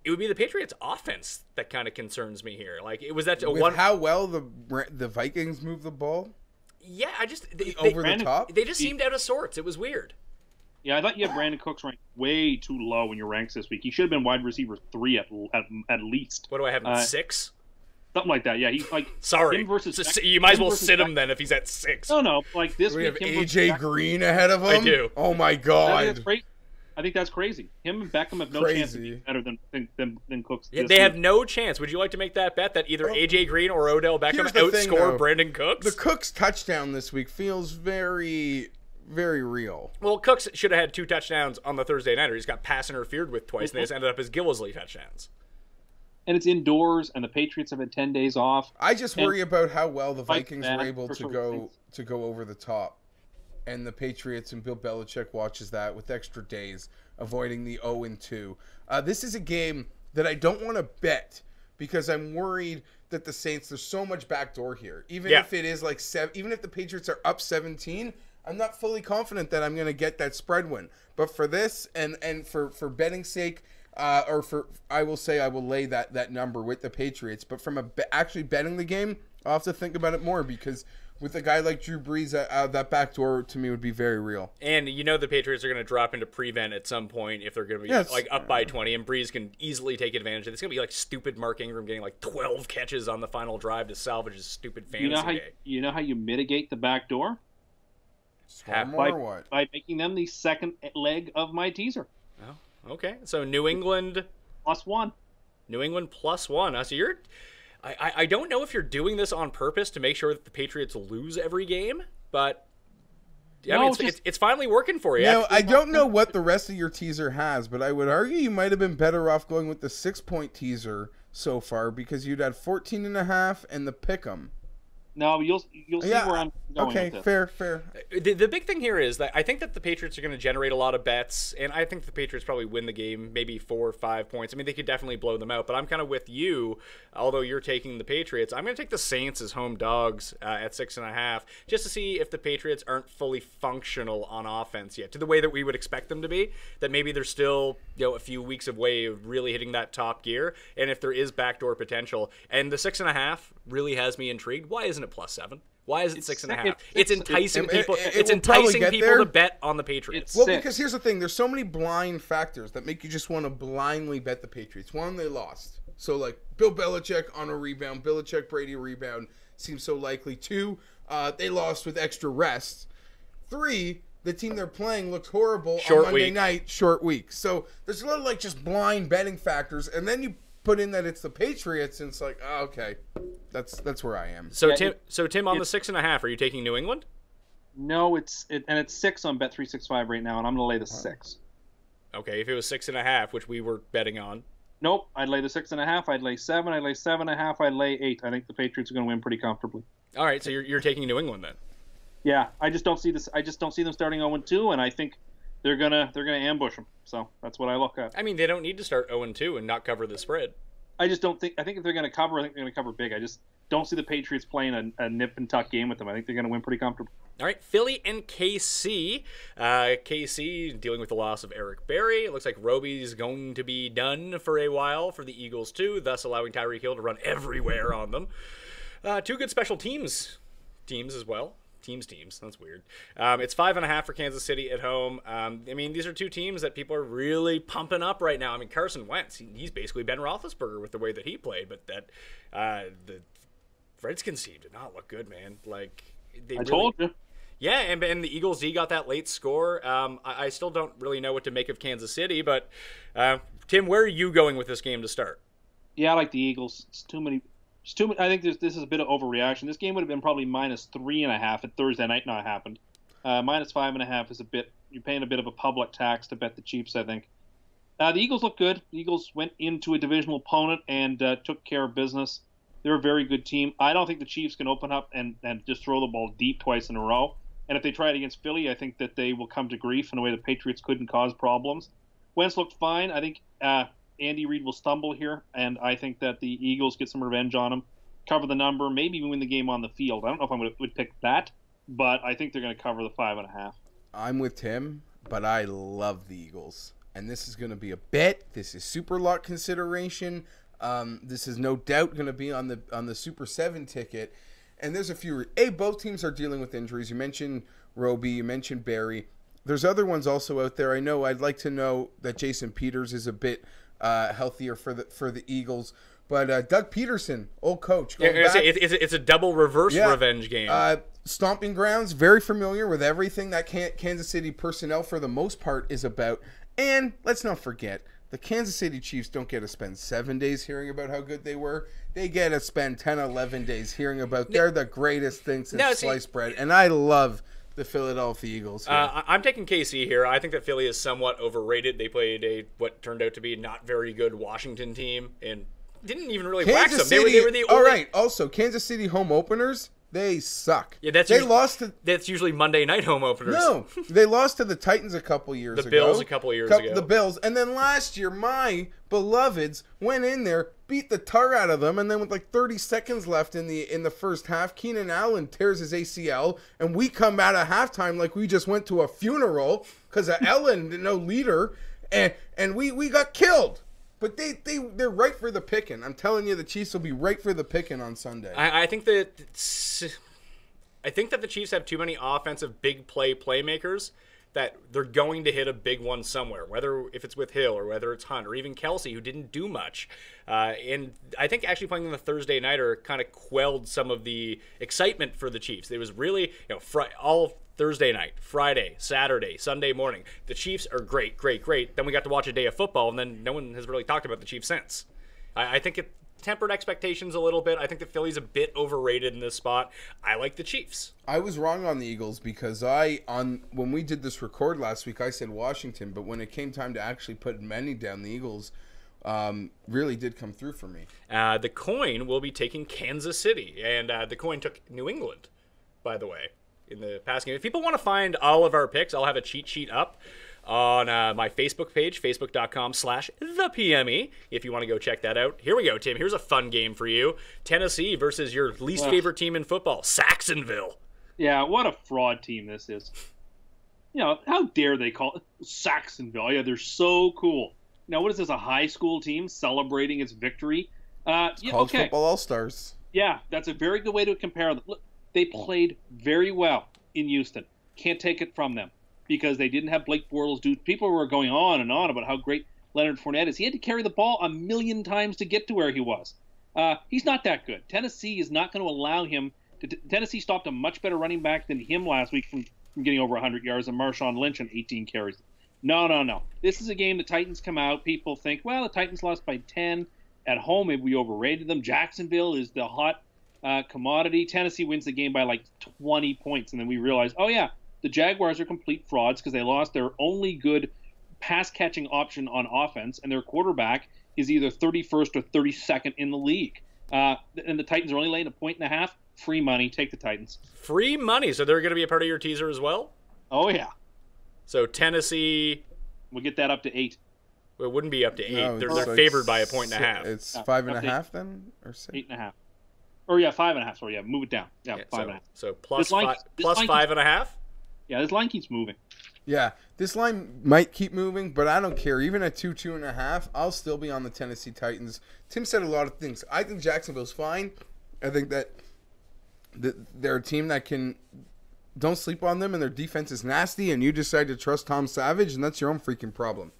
it would be the Patriots offense that kind of concerns me here. It was that how well the Vikings move the ball? Yeah, they just seemed out of sorts. It was weird. Yeah, I thought you had Brandon Cooks ranked way too low in your ranks this week. He should have been wide receiver 3 at least. What do I have, 6? something like that. Yeah, he's like Sorry. him versus You might as well versus sit him then if he's at 6. No, like this We week. have him versus AJ Green ahead of him. I do. Oh my I think God. that's crazy. I think that's crazy. Him and Beckham have no chance to be better than Cooks. Yeah, this they week. have no chance. Would you like to make that bet that either AJ Green or Odell Beckham Here's the thing, outscore though. Brandon Cooks? The Cooks touchdown this week feels very, very real. Well, Cooks should have had 2 touchdowns on the Thursday nighter. He's got pass interfered with twice, and they just ended up as Gillisley touchdowns. And it's indoors, and the Patriots have had 10 days off. I just worry about how well the Vikings that were able for to sure. go over the top, and the Patriots and Bill Belichick watches that with extra days, avoiding the 0-2. This is a game that I don't want to bet because I'm worried that the Saints. There's so much backdoor here. Even if it is like even if the Patriots are up 17, I'm not fully confident that I'm going to get that spread win. But for this and for betting sake. I will say I will lay that number with the Patriots, but from actually betting the game, I'll have to think about it more because with a guy like Drew Brees, that backdoor to me would be very real. And you know the Patriots are going to drop into prevent at some point if they're going to be like up by 20, and Brees can easily take advantage of it. It's going to be like stupid Mark Ingram getting like 12 catches on the final drive to salvage his stupid fantasy day. You know how you mitigate the backdoor? By making them the second leg of my teaser. Oh, okay. So New England +1. New England +1. So you're. I don't know if you're doing this on purpose to make sure that the Patriots lose every game, but I mean, it's finally working for you. Now, I don't know what the rest of your teaser has, but I would argue you might have been better off going with the 6-point teaser so far because you'd had 14.5 and the pick'em. No, you'll see where I'm going. Okay, with this. fair. The big thing here is that I think that the Patriots are going to generate a lot of bets, and I think the Patriots probably win the game, maybe 4 or 5 points. I mean, they could definitely blow them out, but I'm kind of with you. Although you're taking the Patriots, I'm going to take the Saints as home dogs at 6.5, just to see if the Patriots aren't fully functional on offense yet, to the way that we would expect them to be. That maybe they're still a few weeks away of really hitting that top gear, and if there is backdoor potential, and the 6.5 really has me intrigued. Why isn't it +7? Why is it 6.5? It's enticing people. It's enticing people to bet on the Patriots. Well, because here's the thing: there's so many blind factors that make you just want to blindly bet the Patriots. One, they lost, so like Bill Belichick on a rebound, Belichick Brady rebound seems so likely. 2, they lost with extra rest. 3, the team they're playing looked horrible on Monday night, short week. So there's a lot of like just blind betting factors, and then you put in that it's the Patriots, and it's like, oh, okay, that's where I am. So Tim, on the 6.5, are you taking New England? No, it's 6 on Bet365 right now, and I'm gonna lay the 6. Okay, if it was 6.5, which we were betting on. Nope, I'd lay the 6.5. I'd lay 7. I'd lay 7.5. I'd lay 8. I think the Patriots are gonna win pretty comfortably. All right, so you're taking New England then. Yeah, I just don't see this. I just don't see them starting 0-2, and I think they're gonna ambush them. So that's what I look at. I mean, they don't need to start 0-2 and not cover the spread. I just don't think. I think if they're going to cover, I think they're going to cover big. I just don't see the Patriots playing a nip and tuck game with them. I think they're going to win pretty comfortably. All right, Philly and KC. KC dealing with the loss of Eric Berry. It looks like Roby's going to be done for a while for the Eagles too, thus allowing Tyreek Hill to run everywhere on them. 2 good special teams as well. Teams. That's weird. It's 5.5 for Kansas City at home. I mean, these are 2 teams that people are really pumping up right now. I mean, Carson Wentz, he's basically Ben Roethlisberger with the way that he played, but that the Redskins team did not look good, man. Like I told you. Yeah, and the Eagles D got that late score. I still don't really know what to make of Kansas City, but Tim, where are you going with this game to start? Yeah, I like the Eagles. It's too many. I think this is a bit of overreaction. This game would have been probably -3.5 at Thursday night. Not happened. -5.5 is a bit. You're paying a bit of a public tax to bet the Chiefs. I think. The Eagles look good. The Eagles went into a divisional opponent and took care of business. They're a very good team. I don't think the Chiefs can open up and just throw the ball deep twice in a row. And if they try it against Philly, I think that they will come to grief in a way the Patriots couldn't cause problems. Wentz looked fine. I think Andy Reid will stumble here, and I think that the Eagles get some revenge on him, cover the number, maybe even win the game on the field. I don't know if I would pick that, but I think they're going to cover the 5.5. I'm with Tim, but I love the Eagles, and this is going to be a bet. This is SUPERLOCK consideration. This is no doubt going to be on the Super 7 ticket, and there's a few. Both teams are dealing with injuries. You mentioned Roby, you mentioned Barry. There's other ones also out there. I know I'd like to know that Jason Peters is a bit healthier for the Eagles, But Doug Peterson, old coach. Yeah, Going back, it's a double reverse revenge game. Stomping grounds, very familiar with everything that Kansas City personnel for the most part is about. And let's not forget, the Kansas City Chiefs don't get to spend 7 days hearing about how good they were. They get to spend 10, 11 days hearing about they're the greatest thing since sliced bread. And I love the Philadelphia Eagles here. I'm taking KC here. I think that Philly is somewhat overrated. They played what turned out to be a not very good Washington team and didn't even really wax them. They were the only... All right, also, Kansas City home openers, they suck. Yeah, that's usually Monday night home openers. No, they lost to the Titans a couple years ago. The Bills a couple years ago. The Bills. And then last year, my beloveds went in there, beat the tar out of them, and then with like 30 seconds left in the first half, Keenan Allen tears his ACL, and we come out at halftime like we just went to a funeral because of Ellen, no leader, and we got killed. But they're right for the picking. I'm telling you, the Chiefs will be right for the picking on Sunday. I think that the Chiefs have too many offensive big playmakers that they're going to hit a big one somewhere, whether if it's with Hill or whether it's Hunt or even Kelsey, who didn't do much. And I think actually playing on the Thursday nighter kind of quelled some of the excitement for the Chiefs. It was really all Thursday night, Friday, Saturday, Sunday morning. The Chiefs are great. Then we got to watch a day of football, and then no one has really talked about the Chiefs since. I think it tempered expectations a little bit. I think the Philly's a bit overrated in this spot. I like the Chiefs. I was wrong on the Eagles because when we did this record last week, I said Washington, but when it came time to actually put money down, the Eagles really did come through for me. The coin will be taking Kansas City, and the coin took New England, by the way, in the past game. If people want to find all of our picks, I'll have a cheat sheet up on my Facebook page, facebook.com/thepme, if you want to go check that out. Here we go, Tim. Here's a fun game for you. Tennessee versus your least favorite team in football, Saxonville. Yeah, what a fraud team this is. How dare they call it Saxonville? Yeah, they're so cool. Now, what is this, a high school team celebrating its victory? College football all-stars. Yeah, that's a very good way to compare them. Look, they played very well in Houston. Can't take it from them because they didn't have Blake Bortles do. People were going on and on about how great Leonard Fournette is. He had to carry the ball 1,000,000 times to get to where he was. He's not that good. Tennessee is not going to allow him to. Tennessee stopped a much better running back than him last week from getting over 100 yards, and Marshawn Lynch on 18 carries. No. This is a game the Titans come out. People think, well, the Titans lost by 10 at home. Maybe we overrated them. Jacksonville is the hot commodity. Tennessee wins the game by like 20 points, and then we realize, oh yeah, the Jaguars are complete frauds because they lost their only good pass-catching option on offense, and their quarterback is either 31st or 32nd in the league. And the Titans are only laying 1.5. Free money. Take the Titans. Free money. So they're going to be a part of your teaser as well? Oh, yeah. So Tennessee... We'll get that up to 8. Well, it wouldn't be up to 8. No, they're favored by 1.5. It's 5.5 then? Or 6? 8.5. Or, yeah, 5.5. Sorry, yeah, move it down. Yeah, 5.5. So plus 5.5? Yeah, this line keeps moving. Yeah, this line might keep moving, but I don't care. Even at 2.5, I'll still be on the Tennessee Titans. Tim said a lot of things. I think Jacksonville's fine. I think that they're a team that don't sleep on them, and their defense is nasty, and you decide to trust Tom Savage, and that's your own freaking problem.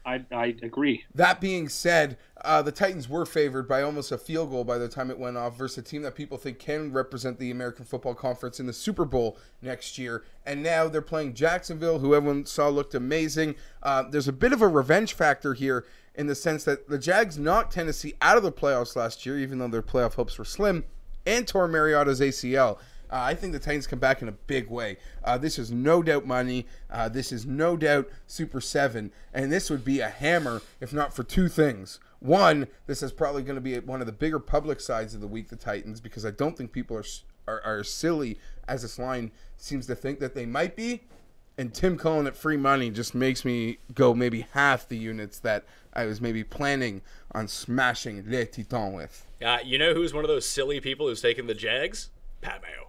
I agree. That being said, the Titans were favored by almost a field goal by the time it went off versus a team that people think can represent the American Football Conference in the Super Bowl next year. And now they're playing Jacksonville, who everyone saw looked amazing. There's a bit of a revenge factor here in the sense that the Jags knocked Tennessee out of the playoffs last year, even though their playoff hopes were slim, and tore Mariota's ACL. I think the Titans come back in a big way. This is no doubt money. This is no doubt Super 7. And this would be a hammer if not for two things. One, this is probably going to be one of the bigger public sides of the week, the Titans, because I don't think people are silly as this line seems to think that they might be. And Tim calling it free money just makes me go maybe half the units that I was maybe planning on smashing Les Titans with. You know who's one of those silly people who's taken the Jags? Pat Mayo.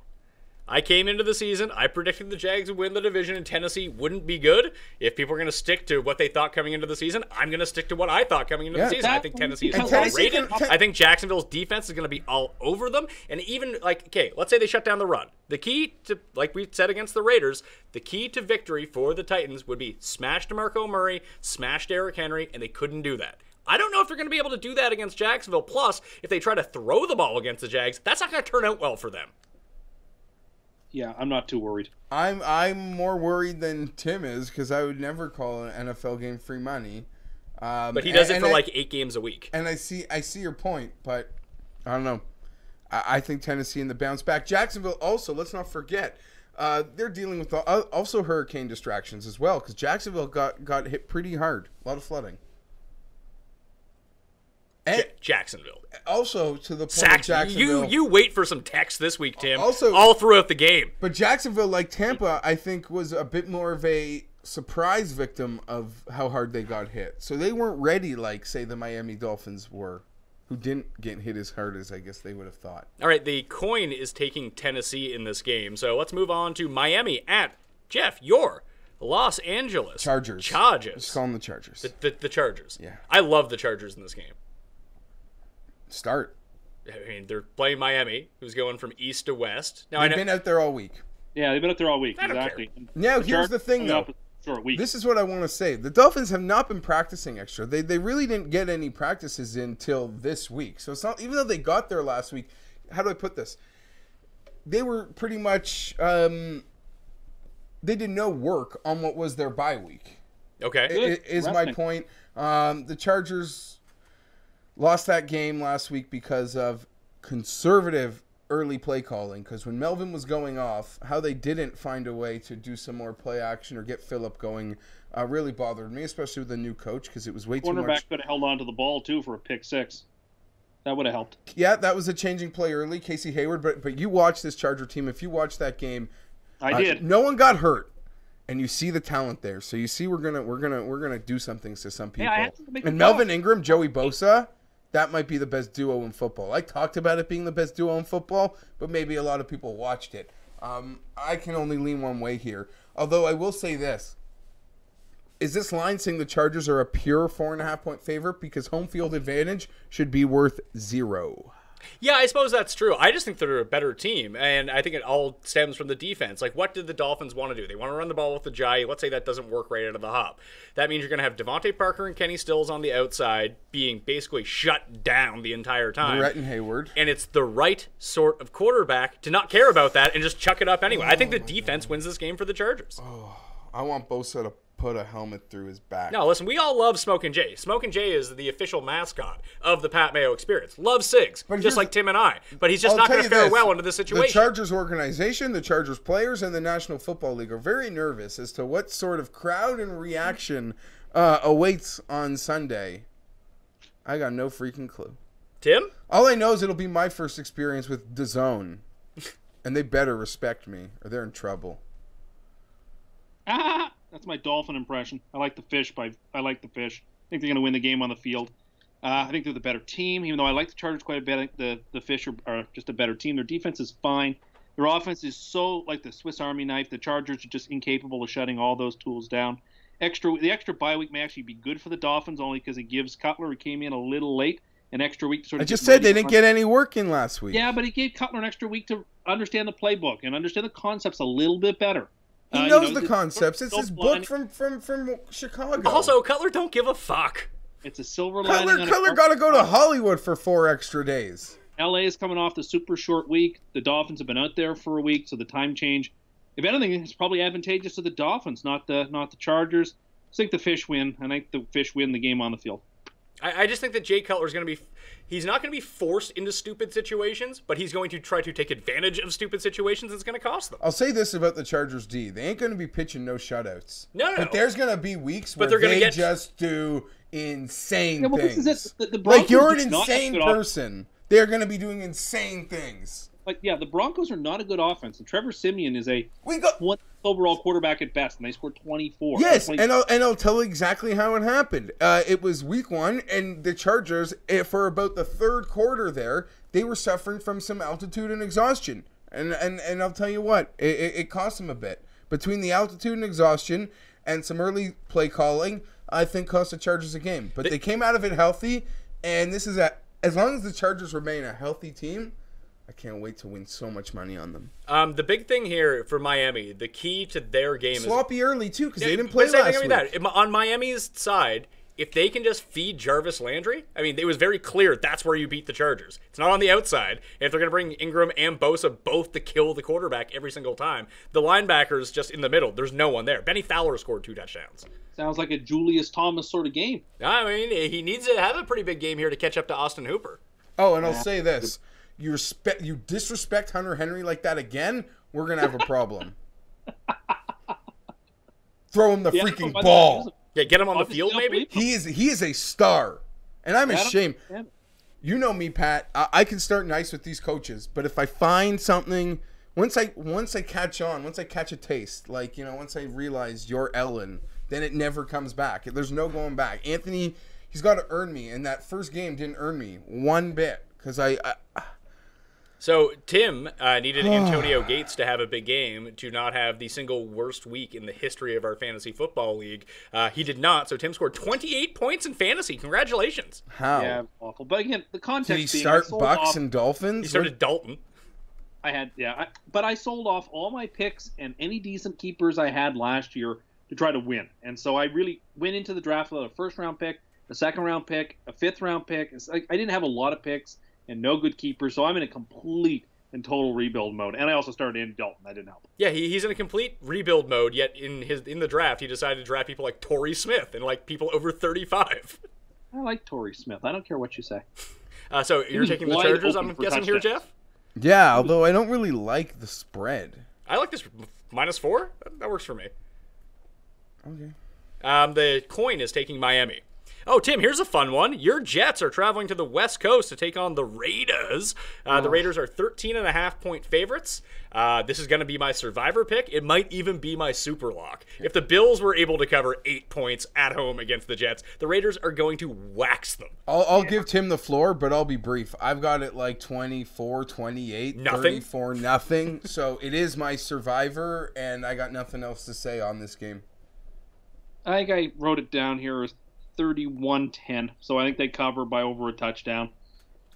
I came into the season, I predicted the Jags would win the division and Tennessee wouldn't be good. If people are going to stick to what they thought coming into the season, I'm going to stick to what I thought coming into the season. I think Tennessee is overrated. I think Jacksonville's defense is going to be all over them. And even, let's say they shut down the run. The key to, like we said against the Raiders, the key to victory for the Titans would be smash DeMarco Murray, smash Derrick Henry, and they couldn't do that. I don't know if they're going to be able to do that against Jacksonville. Plus, if they try to throw the ball against the Jags, that's not going to turn out well for them. Yeah, I'm not too worried. I'm more worried than Tim is because I would never call an NFL game free money. But he does it for like 8 games a week. And I see your point, but I don't know. I think Tennessee in the bounce back. Jacksonville also, let's not forget, they're dealing with also hurricane distractions as well because Jacksonville got hit pretty hard. A lot of flooding. And Jacksonville. Also, to the point of Jacksonville. You wait for some text this week, Tim. Also, all throughout the game. But Jacksonville, like Tampa, I think was a bit more of a surprise victim of how hard they got hit. So they weren't ready like, say, the Miami Dolphins were, who didn't get hit as hard as I guess they would have thought. All right, the coin is taking Tennessee in this game. So let's move on to Miami at, Geoff, your Los Angeles Chargers. Chargers. Just call them the Chargers. The Chargers. Yeah. I love the Chargers in this game. Start. I mean, they're playing Miami, who's going from east to west. Now, They've been out there all week. Yeah, they've been out there all week. I don't Exactly. care. Now, here's the thing, though. Short week. This is what I want to say. The Dolphins have not been practicing extra. They really didn't get any practices until this week. So it's not, even though they got there last week, how do I put this? They were pretty much, they did no work on what was their bye week. Okay. Is my point. The Chargers lost that game last week because of conservative early play calling, because when Melvin was going off, how they didn't find a way to do some more play action or get Phillip going really bothered me, especially with the new coach, because it was way too much. Cornerback could have held on to the ball, too, for a pick six. That would have helped. Yeah, that was a changing play early, Casey Hayward, but you watch this Charger team. If you watch that game, I did. No one got hurt, and you see the talent there. So you see we're gonna do some things to some people. Yeah, and Melvin Ingram, Joey Bosa, that might be the best duo in football. I talked about it being the best duo in football, but maybe a lot of people watched it. I can only lean one way here. Although I will say this. Is this line saying the Chargers are a pure 4.5-point favorite? Because home field advantage should be worth 0. Yeah, I suppose that's true. I just think they're a better team, and I think it all stems from the defense. Like, what did the Dolphins want to do? They want to run the ball with the Jai. Let's say that doesn't work right out of the hop. That means you're going to have Devontae Parker and Kenny Stills on the outside being basically shut down the entire time. Brett and Hayward. And it's the right sort of quarterback to not care about that and just chuck it up anyway. I think the defense wins this game for the Chargers. I want Bosa to put a helmet through his back. No, listen, we all love Smokin' Jay. Smokin' Jay is the official mascot of the Pat Mayo experience. Loves Sigs, just like Tim and I. But he's just not going to fare well into this situation. The Chargers organization, the Chargers players, and the National Football League are very nervous as to what sort of crowd and reaction awaits on Sunday. I got no freaking clue. Tim? All I know is it'll be my first experience with DAZN. And they better respect me, or they're in trouble. That's my Dolphin impression. I like the fish. I like the fish. I think they're going to win the game on the field. I think they're the better team, even though I like the Chargers quite a bit. I think the fish are just a better team. Their defense is fine. Their offense is so like the Swiss Army knife. The Chargers are just incapable of shutting all those tools down. The extra bye week may actually be good for the Dolphins, only because it gives Cutler, who came in a little late, an extra week to sort of. I just said they didn't get any work in last week. Yeah, but it gave Cutler an extra week to understand the playbook and understand the concepts a little bit better. He knows the concepts. It's his book from Chicago. Also, Cutler don't give a fuck. It's a silver lining. Cutler got to go to Hollywood for 4 extra days. LA is coming off the super short week. The Dolphins have been out there for a week, so the time change, if anything, is probably advantageous to the Dolphins, not the Chargers. I think the fish win. I think the fish win the game on the field. I just think that Jay Cutler is going to be – he's not going to be forced into stupid situations, but he's going to try to take advantage of stupid situations. It's going to cost them. I'll say this about the Chargers D. They ain't going to be pitching no shutouts. No. But there's going to be weeks where just do insane things. This is it. The like, you're an insane person. They're going to be doing insane things. Like, yeah, the Broncos are not a good offense, and Trevor Siemian is a one overall quarterback at best, and they scored 24. Yes, and I'll tell exactly how it happened. It was week 1, and the Chargers, for about the third quarter there, they were suffering from some altitude and exhaustion. And I'll tell you what, it cost them a bit. Between the altitude and exhaustion and some early play calling, I think cost the Chargers a game. But they came out of it healthy, and this is as long as the Chargers remain a healthy team, I can't wait to win so much money on them. The big thing here for Miami, the key to their game sloppy early, too, because they didn't play last week. On Miami's side, if they can just feed Jarvis Landry, I mean, it was very clear that's where you beat the Chargers. It's not on the outside. And if they're going to bring Ingram and Bosa both to kill the quarterback every single time, the linebackers just in the middle, there's no one there. Benny Fowler scored 2 touchdowns. Sounds like a Julius Thomas sort of game. I mean, he needs to have a pretty big game here to catch up to Austin Hooper. Oh, and I'll say this. You disrespect Hunter Henry like that again, we're going to have a problem. Throw him the freaking ball. Yeah, get him on the field, maybe? He is a star. And I'm ashamed. You know me, Pat. I can start nice with these coaches, but if I find something, once I catch on, once I catch a taste, like, once I realize you're Ellen, then it never comes back. There's no going back. Anthony, he's got to earn me, and that first game didn't earn me one bit because So Tim needed Antonio Gates to have a big game to not have the single worst week in the history of our fantasy football league. He did not, so Tim scored 28 points in fantasy. Congratulations. How? Yeah, awful. But again, the context Did he start Bucks and Dolphins? He started Dalton. But I sold off all my picks and any decent keepers I had last year to try to win. And so I really went into the draft with a first-round pick, a second-round pick, a fifth-round pick. I didn't have a lot of picks and no good keepers, so I'm in a complete and total rebuild mode. And I also started Andy Dalton. That didn't help. Yeah, he's in a complete rebuild mode, yet in the draft, he decided to draft people like Torrey Smith and like people over 35. I like Torrey Smith. I don't care what you say. So you're taking the Chargers, I'm guessing here, Geoff? Yeah, although I don't really like the spread. I like this -4. That works for me. Okay. The coin is taking Miami. Oh, Tim, here's a fun one. Your Jets are traveling to the West Coast to take on the Raiders. The Raiders are 13.5-point favorites. This is going to be my survivor pick. It might even be my super lock. If the Bills were able to cover 8 points at home against the Jets, the Raiders are going to wax them. I'll give Tim the floor, but I'll be brief. I've got it like 24, 28, nothing. 34, nothing. So it is my survivor, and I got nothing else to say on this game. I think I wrote it down here as 31-10, so I think they cover by over a touchdown.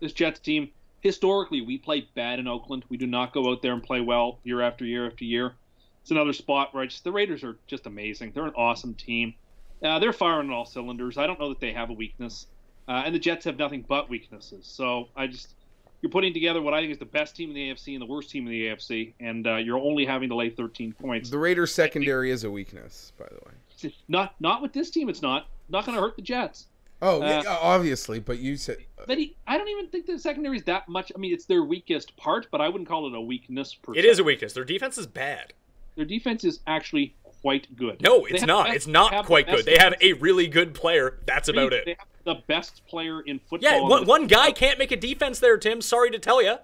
This Jets team, historically, we play bad in Oakland. We do not go out there and play well year after year after year. It's another spot where the Raiders are just amazing. They're an awesome team. They're firing on all cylinders. I don't know that they have a weakness. And the Jets have nothing but weaknesses. So you're putting together what I think is the best team in the AFC and the worst team in the AFC, and you're only having to lay 13 points. The Raiders secondary is a weakness, by the way. Not with this team, it's not. Not going to hurt the Jets. Oh, obviously, but you said... But I don't even think the secondary is that much... I mean, it's their weakest part, but I wouldn't call it a weakness per se. It is a weakness. Their defense is bad. Their defense is actually quite good. No, it's not. It's not quite good. They have a really good player. That's about it. They have the best player in football. Yeah, one guy can't make a defense there, Tim. Sorry to tell you.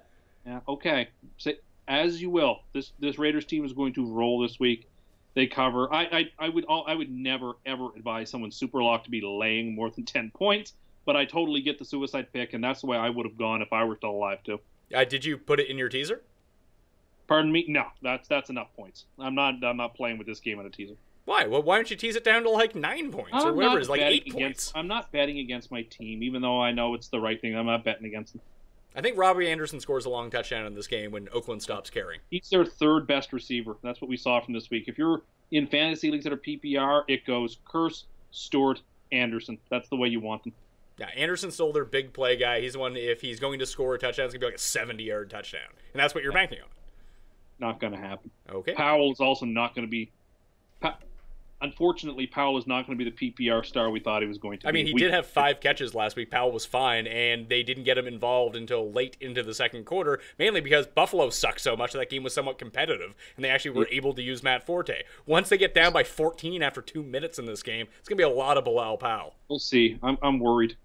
Yeah, okay. Say, as you will. This Raiders team is going to roll this week. They cover. I would never ever advise someone super lock to be laying more than 10 points, but I totally get the suicide pick, and that's the way I would have gone if I were still alive too. Did you put it in your teaser? Pardon me? No, that's enough points. I'm not playing with this game on a teaser. Why? Well, why don't you tease it down to like 9 points or whatever? It's like 8 points. I'm not betting against my team, even though I know it's the right thing. I'm not betting against them. I think Robbie Anderson scores a long touchdown in this game when Oakland stops carrying. He's their third best receiver. That's what we saw from this week. If you're in fantasy leagues that are PPR, it goes Curse, Stewart, Anderson. That's the way you want them. Yeah, Anderson's still their big play guy. He's the one, if he's going to score a touchdown, it's going to be like a 70-yard touchdown. And that's what you're banking on. Not going to happen. Okay. Powell is also not going to be... Unfortunately, Powell is not going to be the PPR star we thought he was going to be. I mean, he did have 5 catches last week. Powell was fine, and they didn't get him involved until late into the second quarter, mainly because Buffalo sucked so much that game was somewhat competitive, and they actually were able to use Matt Forte. Once they get down by 14 after 2 minutes in this game, it's going to be a lot of Bilal Powell. We'll see. I'm worried.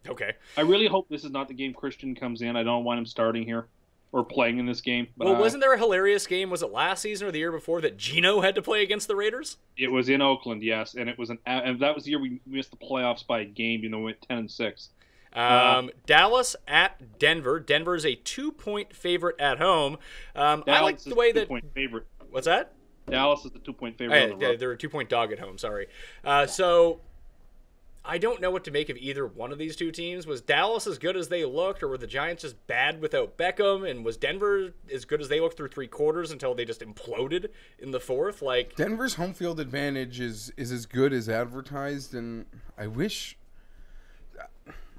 Okay. I really hope this is not the game Christian comes in. I don't want him starting here or playing in this game. But, well, wasn't there a hilarious game, was it last season or the year before, that Geno had to play against the Raiders? It was in Oakland, yes, and it was and that was the year we missed the playoffs by a game. We went 10-6. Dallas at Denver. Denver is a 2-point favorite at home. I like the way that... 2-point favorite. What's that? Dallas is the 2-point favorite on the road. They're a 2-point dog at home, sorry. So I don't know what to make of either one of these two teams. Was Dallas as good as they looked, or were the Giants just bad without Beckham? And was Denver as good as they looked through 3 quarters until they just imploded in the 4th? Like, Denver's home field advantage is as good as advertised, and I wish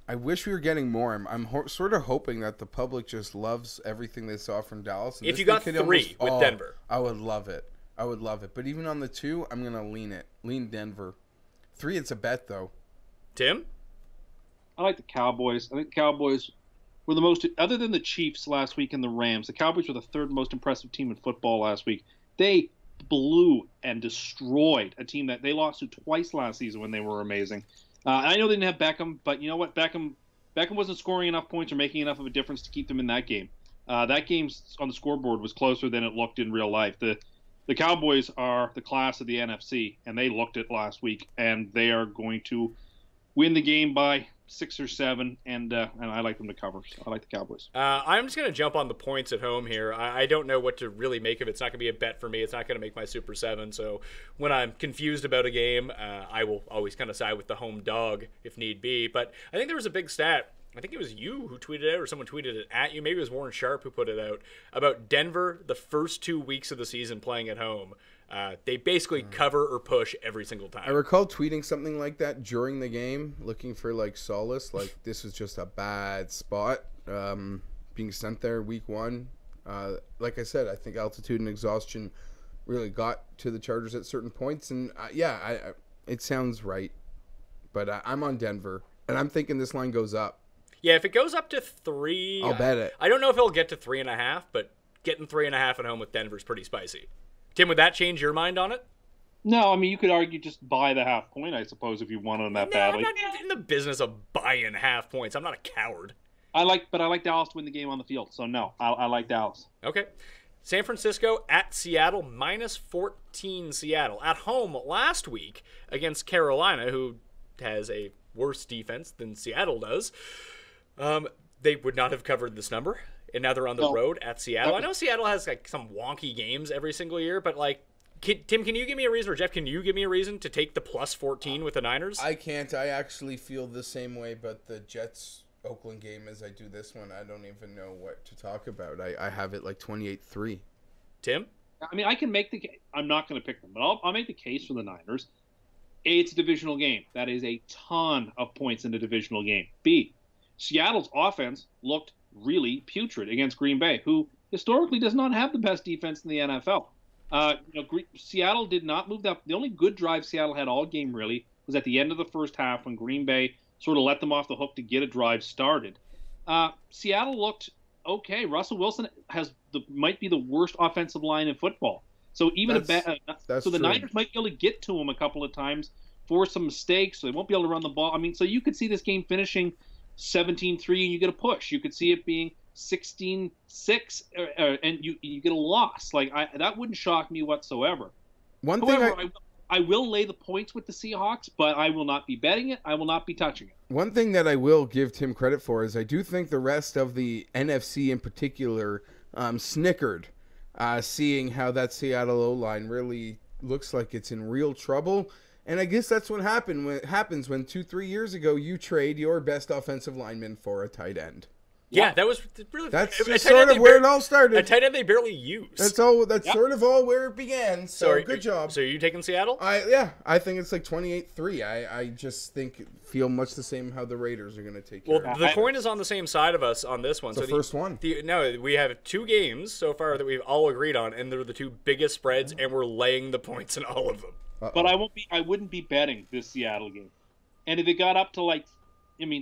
we were getting more. I'm sort of hoping that the public just loves everything they saw from Dallas. And if you got 3 with Denver, I would love it. But even on the 2, I'm gonna lean Denver. 3, it's a bet though. Tim? I like the Cowboys. I think the Cowboys were the most, other than the Chiefs last week and the Rams, the Cowboys were the 3rd most impressive team in football last week. They blew and destroyed a team that they lost to twice last season when they were amazing. I know they didn't have Beckham, but you know what? Beckham wasn't scoring enough points or making enough of a difference to keep them in that game. That game on the scoreboard was closer than it looked in real life. The Cowboys are the class of the NFC, and they looked it last week, and they are going to win the game by 6 or 7, and I like them to cover. So I like the Cowboys. I'm just going to jump on the points at home here. I don't know what to really make of it. It's not going to be a bet for me. It's not going to make my Super 7. So when I'm confused about a game, I will always kind of side with the home dog if need be. But I think there was a big stat. I think it was you who tweeted it out, or someone tweeted it at you. Maybe it was Warren Sharp who put it out, about Denver the first 2 weeks of the season playing at home. They basically cover or push every single time. I recall tweeting something like that during the game, looking for like solace, like this was just a bad spot being sent there week 1. Like I said, I think altitude and exhaustion really got to the Chargers at certain points, and it sounds right, but I'm on Denver, and I'm thinking this line goes up. Yeah, if it goes up to 3, I'll bet it. I don't know if it'll get to 3.5, but getting 3.5 at home with Denver is pretty spicy. Tim, would that change your mind on it? No, I mean, you could argue just buy the half point, I suppose, if you wanted them that badly. I'm not in the business of buying half points. I'm not a coward. I like Dallas to win the game on the field, so no, I like Dallas. Okay. San Francisco at Seattle, -14 Seattle. At home last week against Carolina, who has a worse defense than Seattle does. They would not have covered this number. And now they're on the road at Seattle. I know Seattle has like some wonky games every single year, but like, Tim, can you give me a reason, or Geoff, can you give me a reason to take the +14 with the Niners? I can't. I actually feel the same way about the Jets-Oakland game as I do this one. I don't even know what to talk about. I have it like 28-3. Tim? I mean, I can make the case. I'm not going to pick them, but I'll make the case for the Niners. A, it's a divisional game. That is a ton of points in a divisional game. B, Seattle's offense looked really putrid against Green Bay, who historically does not have the best defense in the NFL. Seattle did not move that. The only good drive Seattle had all game really was at the end of the first half when Green Bay sort of let them off the hook to get a drive started. Seattle looked okay. Russell Wilson might be the worst offensive line in football. So even the Niners might be able to get to him a couple of times, force some mistakes. So they won't be able to run the ball. I mean, so you could see this game finishing 17-3 and you get a push. You could see it being 16-6 and you get a loss. Like that wouldn't shock me whatsoever. I will lay the points with the Seahawks, but I will not be betting it. I will not be touching it. One thing that I will give Tim credit for is I do think the rest of the NFC in particular snickered, seeing how that Seattle O-line really looks like it's in real trouble. And I guess that's what happens when 2-3 years ago you trade your best offensive lineman for a tight end. Yeah, that was really. That's sort of where it all started. A tight end they barely used. That's all. That's sort of all where it began. So good job. So are you taking Seattle? I think it's like 28-3. I just feel much the same how the Raiders are going to take care of it. The coin is on the same side of us on this one. It's the first one. No, we have 2 games so far that we've all agreed on, and they're the 2 biggest spreads, and we're laying the points in all of them. But I wouldn't be betting this Seattle game. And if it got up to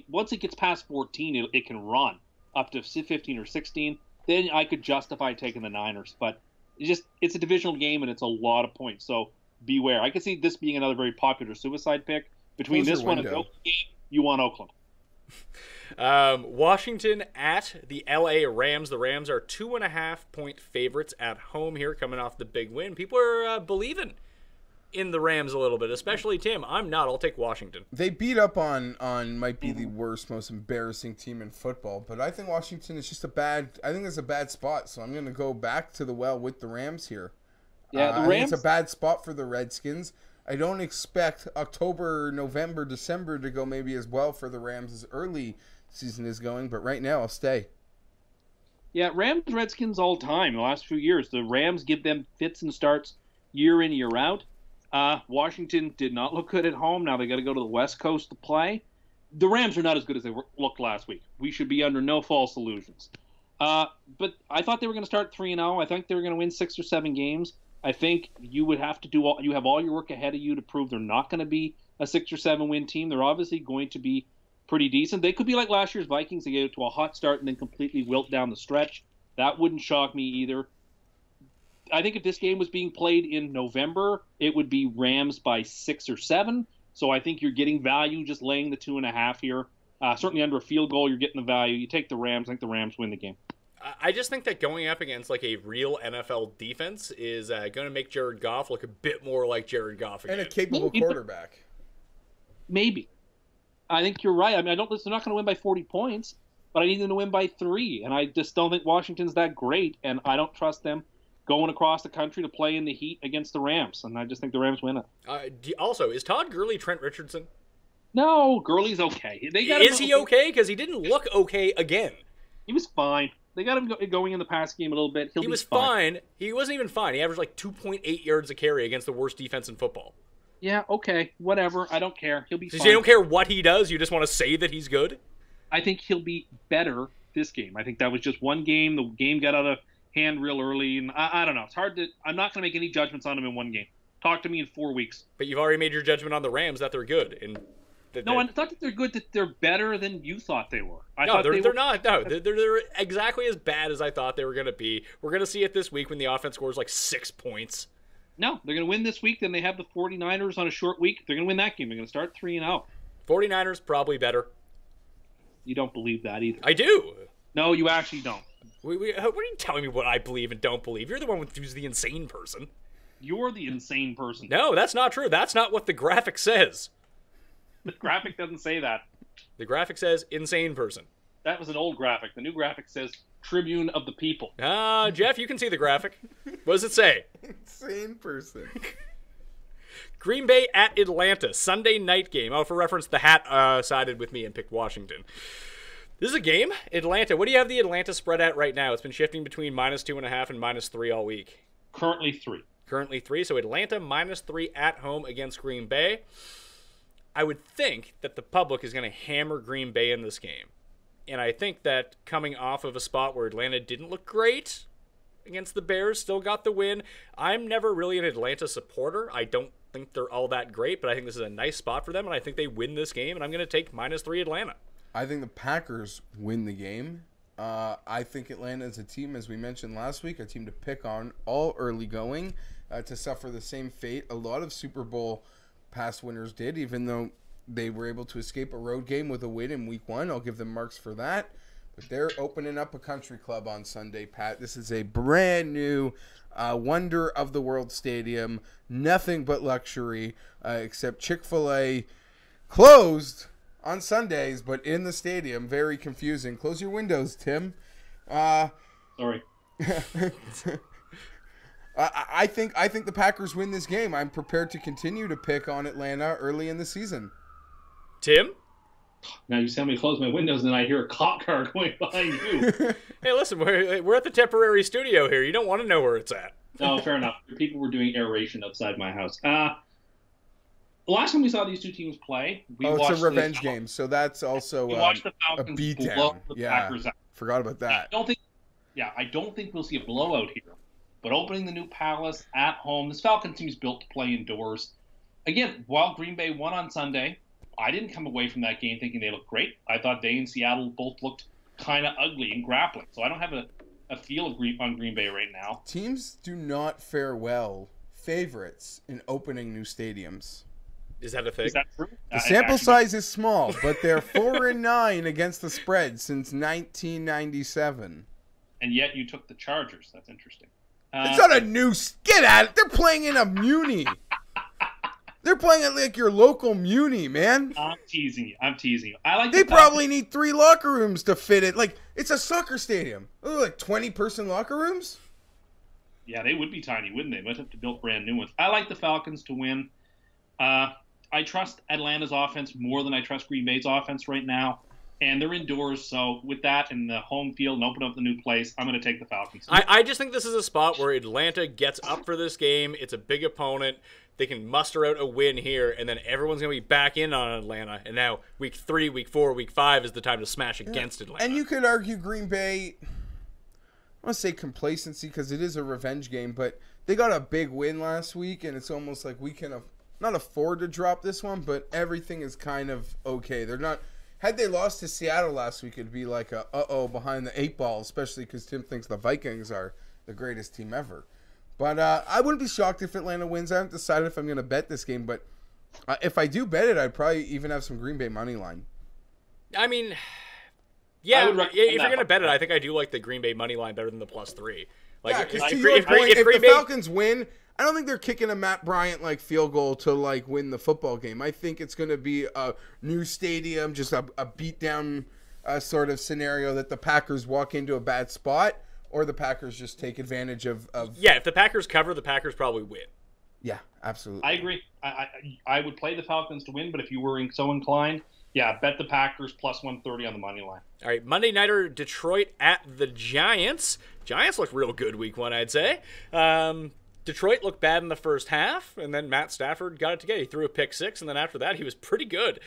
once it gets past 14, it can run up to 15 or 16. Then I could justify taking the Niners. But it's a divisional game and it's a lot of points. So beware. I could see this being another very popular suicide pick. Between this one and the Oakland game, you want Oakland. Washington at the LA Rams. The Rams are 2.5-point favorites at home here, coming off the big win. People are believing in the Rams a little bit, especially Tim. I'm not. I'll take Washington. They beat up on might be the worst, most embarrassing team in football, but I think Washington is just I think it's a bad spot, so I'm going to go back to the well with the Rams here. Yeah, I think it's a bad spot for the Redskins. I don't expect October, November, December to go maybe as well for the Rams as early season is going, but right now I'll stay. Yeah, Rams, Redskins all time the last few years. The Rams give them fits and starts year in, year out. Washington did not look good at home. Now they got to go to the West Coast to play. The Rams are not as good as they looked last week. We should be under no false illusions. But I thought they were going to start 3-0. I think they were going to win 6 or 7 games. I think you would have to you have all your work ahead of you to prove they're not going to be a 6 or 7 win team. They're obviously going to be pretty decent. They could be like last year's Vikings. They get to a hot start and then completely wilt down the stretch. That wouldn't shock me either. I think if this game was being played in November, it would be Rams by 6 or 7. So I think you're getting value just laying the 2.5 here. Certainly under a field goal, you're getting the value. You take the Rams. I think the Rams win the game. I just think that going up against like a real NFL defense is going to make Jared Goff look a bit more like Jared Goff again. And a capable quarterback. Maybe. I think you're right. I mean, they're not going to win by 40 points, but I need them to win by 3. And I just don't think Washington's that great, and I don't trust them going across the country to play in the heat against the Rams. And I just think the Rams win it. Also, is Todd Gurley Trent Richardson? No, Gurley's okay. Is he okay? Because he didn't look okay again. He was fine. They got him going in the pass game a little bit. He was fine. He wasn't even fine. He averaged like 2.8 yards a carry against the worst defense in football. Yeah, okay, whatever. I don't care. He'll be fine. So you don't care what he does? You just want to say that he's good? I think he'll be better this game. I think that was just one game. The game got out of hand real early, and I don't know. It's hard to. I'm not going to make any judgments on him in one game. Talk to me in 4 weeks. But you've already made your judgment on the Rams that they're good. And no, I thought that they're good. That they're better than you thought they were. They're not. No, they're exactly as bad as I thought they were going to be. We're going to see it this week when the offense scores like 6 points. No, they're going to win this week. Then they have the 49ers on a short week. They're going to win that game. They're going to start 3-0. 49ers probably better. You don't believe that either. I do. No, you actually don't. What are you telling me what I believe and don't believe? You're the one who's the insane person. You're the insane person. No, that's not true. That's not what the graphic says. The graphic doesn't say that. The graphic says insane person. That was an old graphic. The new graphic says Tribune of the People. Geoff, you can see the graphic. What does it say? Insane person. Green Bay at Atlanta, Sunday night game. Oh, for reference, the hat sided with me and picked Washington. This is a game. Atlanta, what do you have the Atlanta spread at right now? It's been shifting between -2.5 and -3 all week. Currently 3. Currently 3, so Atlanta -3 at home against Green Bay. I would think that the public is going to hammer Green Bay in this game. And I think that coming off of a spot where Atlanta didn't look great against the Bears, still got the win. I'm never really an Atlanta supporter. I don't think they're all that great, but I think this is a nice spot for them, and I think they win this game, and I'm going to take -3 Atlanta. I think the Packers win the game. I think Atlanta is a team, as we mentioned last week, a team to pick on all early going, to suffer the same fate a lot of Super Bowl past winners did, even though they were able to escape a road game with a win in week 1. I'll give them marks for that. But they're opening up a country club on Sunday, Pat. This is a brand new wonder of the world stadium. Nothing but luxury, except Chick-fil-A closed on Sundays, but in the stadium. Very confusing. Close your windows, Tim. Sorry. I think the Packers win this game. I'm prepared to continue to pick on Atlanta early in the season. Tim? Now you tell me to close my windows and I hear a cop car going behind you. Hey, listen, we're at the temporary studio here. You don't want to know where it's at. No, fair enough. People were doing aeration outside my house. The last time we saw these two teams play, we watched it's a revenge game, so that's also we watched the a Falcons beatdown. blow the Yeah, Packers out. Forgot about that. I don't think we'll see a blowout here. But opening the new Palace at home, this Falcons team's built to play indoors. Again, while Green Bay won on Sunday, I didn't come away from that game thinking they looked great. I thought they and Seattle both looked kind of ugly and grappling. So I don't have a feel on Green Bay right now. Teams do not fare well, favorites, in opening new stadiums. Is that a thing? Is that true? The sample size is small, but they're 4-9 against the spread since 1997. And yet you took the Chargers. That's interesting. It's not a new... Get at it. They're playing in a Muni. They're playing at like your local Muni, man. I'm teasing you. I like. They probably need 3 locker rooms to fit it. Like, it's a soccer stadium. Oh, like 20-person locker rooms? Yeah, they would be tiny, wouldn't they? Might have to build brand new ones. I like the Falcons to win. I trust Atlanta's offense more than I trust Green Bay's offense right now. And they're indoors, so with that and the home field and open up the new place, I'm going to take the Falcons. I just think this is a spot where Atlanta gets up for this game. It's a big opponent. They can muster out a win here, and then everyone's going to be back in on Atlanta. And now week 3, week 4, week 5 is the time to smash against Atlanta. And you could argue Green Bay, I want to say complacency because it is a revenge game, but they got a big win last week, and it's almost like we can not afford to drop this one, but everything is kind of okay. They're not... Had they lost to Seattle last week, it'd be like a behind the 8 ball, especially because Tim thinks the Vikings are the greatest team ever. But I wouldn't be shocked if Atlanta wins. I haven't decided if I'm going to bet this game, but if I do bet it, I'd probably even have some Green Bay money line. I mean, yeah, if you're going to bet it, I think I do like the Green Bay money line better than the +3. Like, yeah, because to your point, if the Falcons win, I don't think they're kicking a Matt Bryant field goal to win the football game. I think it's going to be a new stadium, just a beatdown sort of scenario that the Packers walk into a bad spot, or the Packers just take advantage of. Yeah, if the Packers cover, the Packers probably win. Yeah, absolutely. I agree. I would play the Falcons to win, but if you were so inclined, yeah, bet the Packers +130 on the money line. All right, Monday Nighter, Detroit at the Giants. Giants look real good week 1, I'd say. Detroit looked bad in the first half, and then Matt Stafford got it together. He threw a pick 6, and then after that, he was pretty good.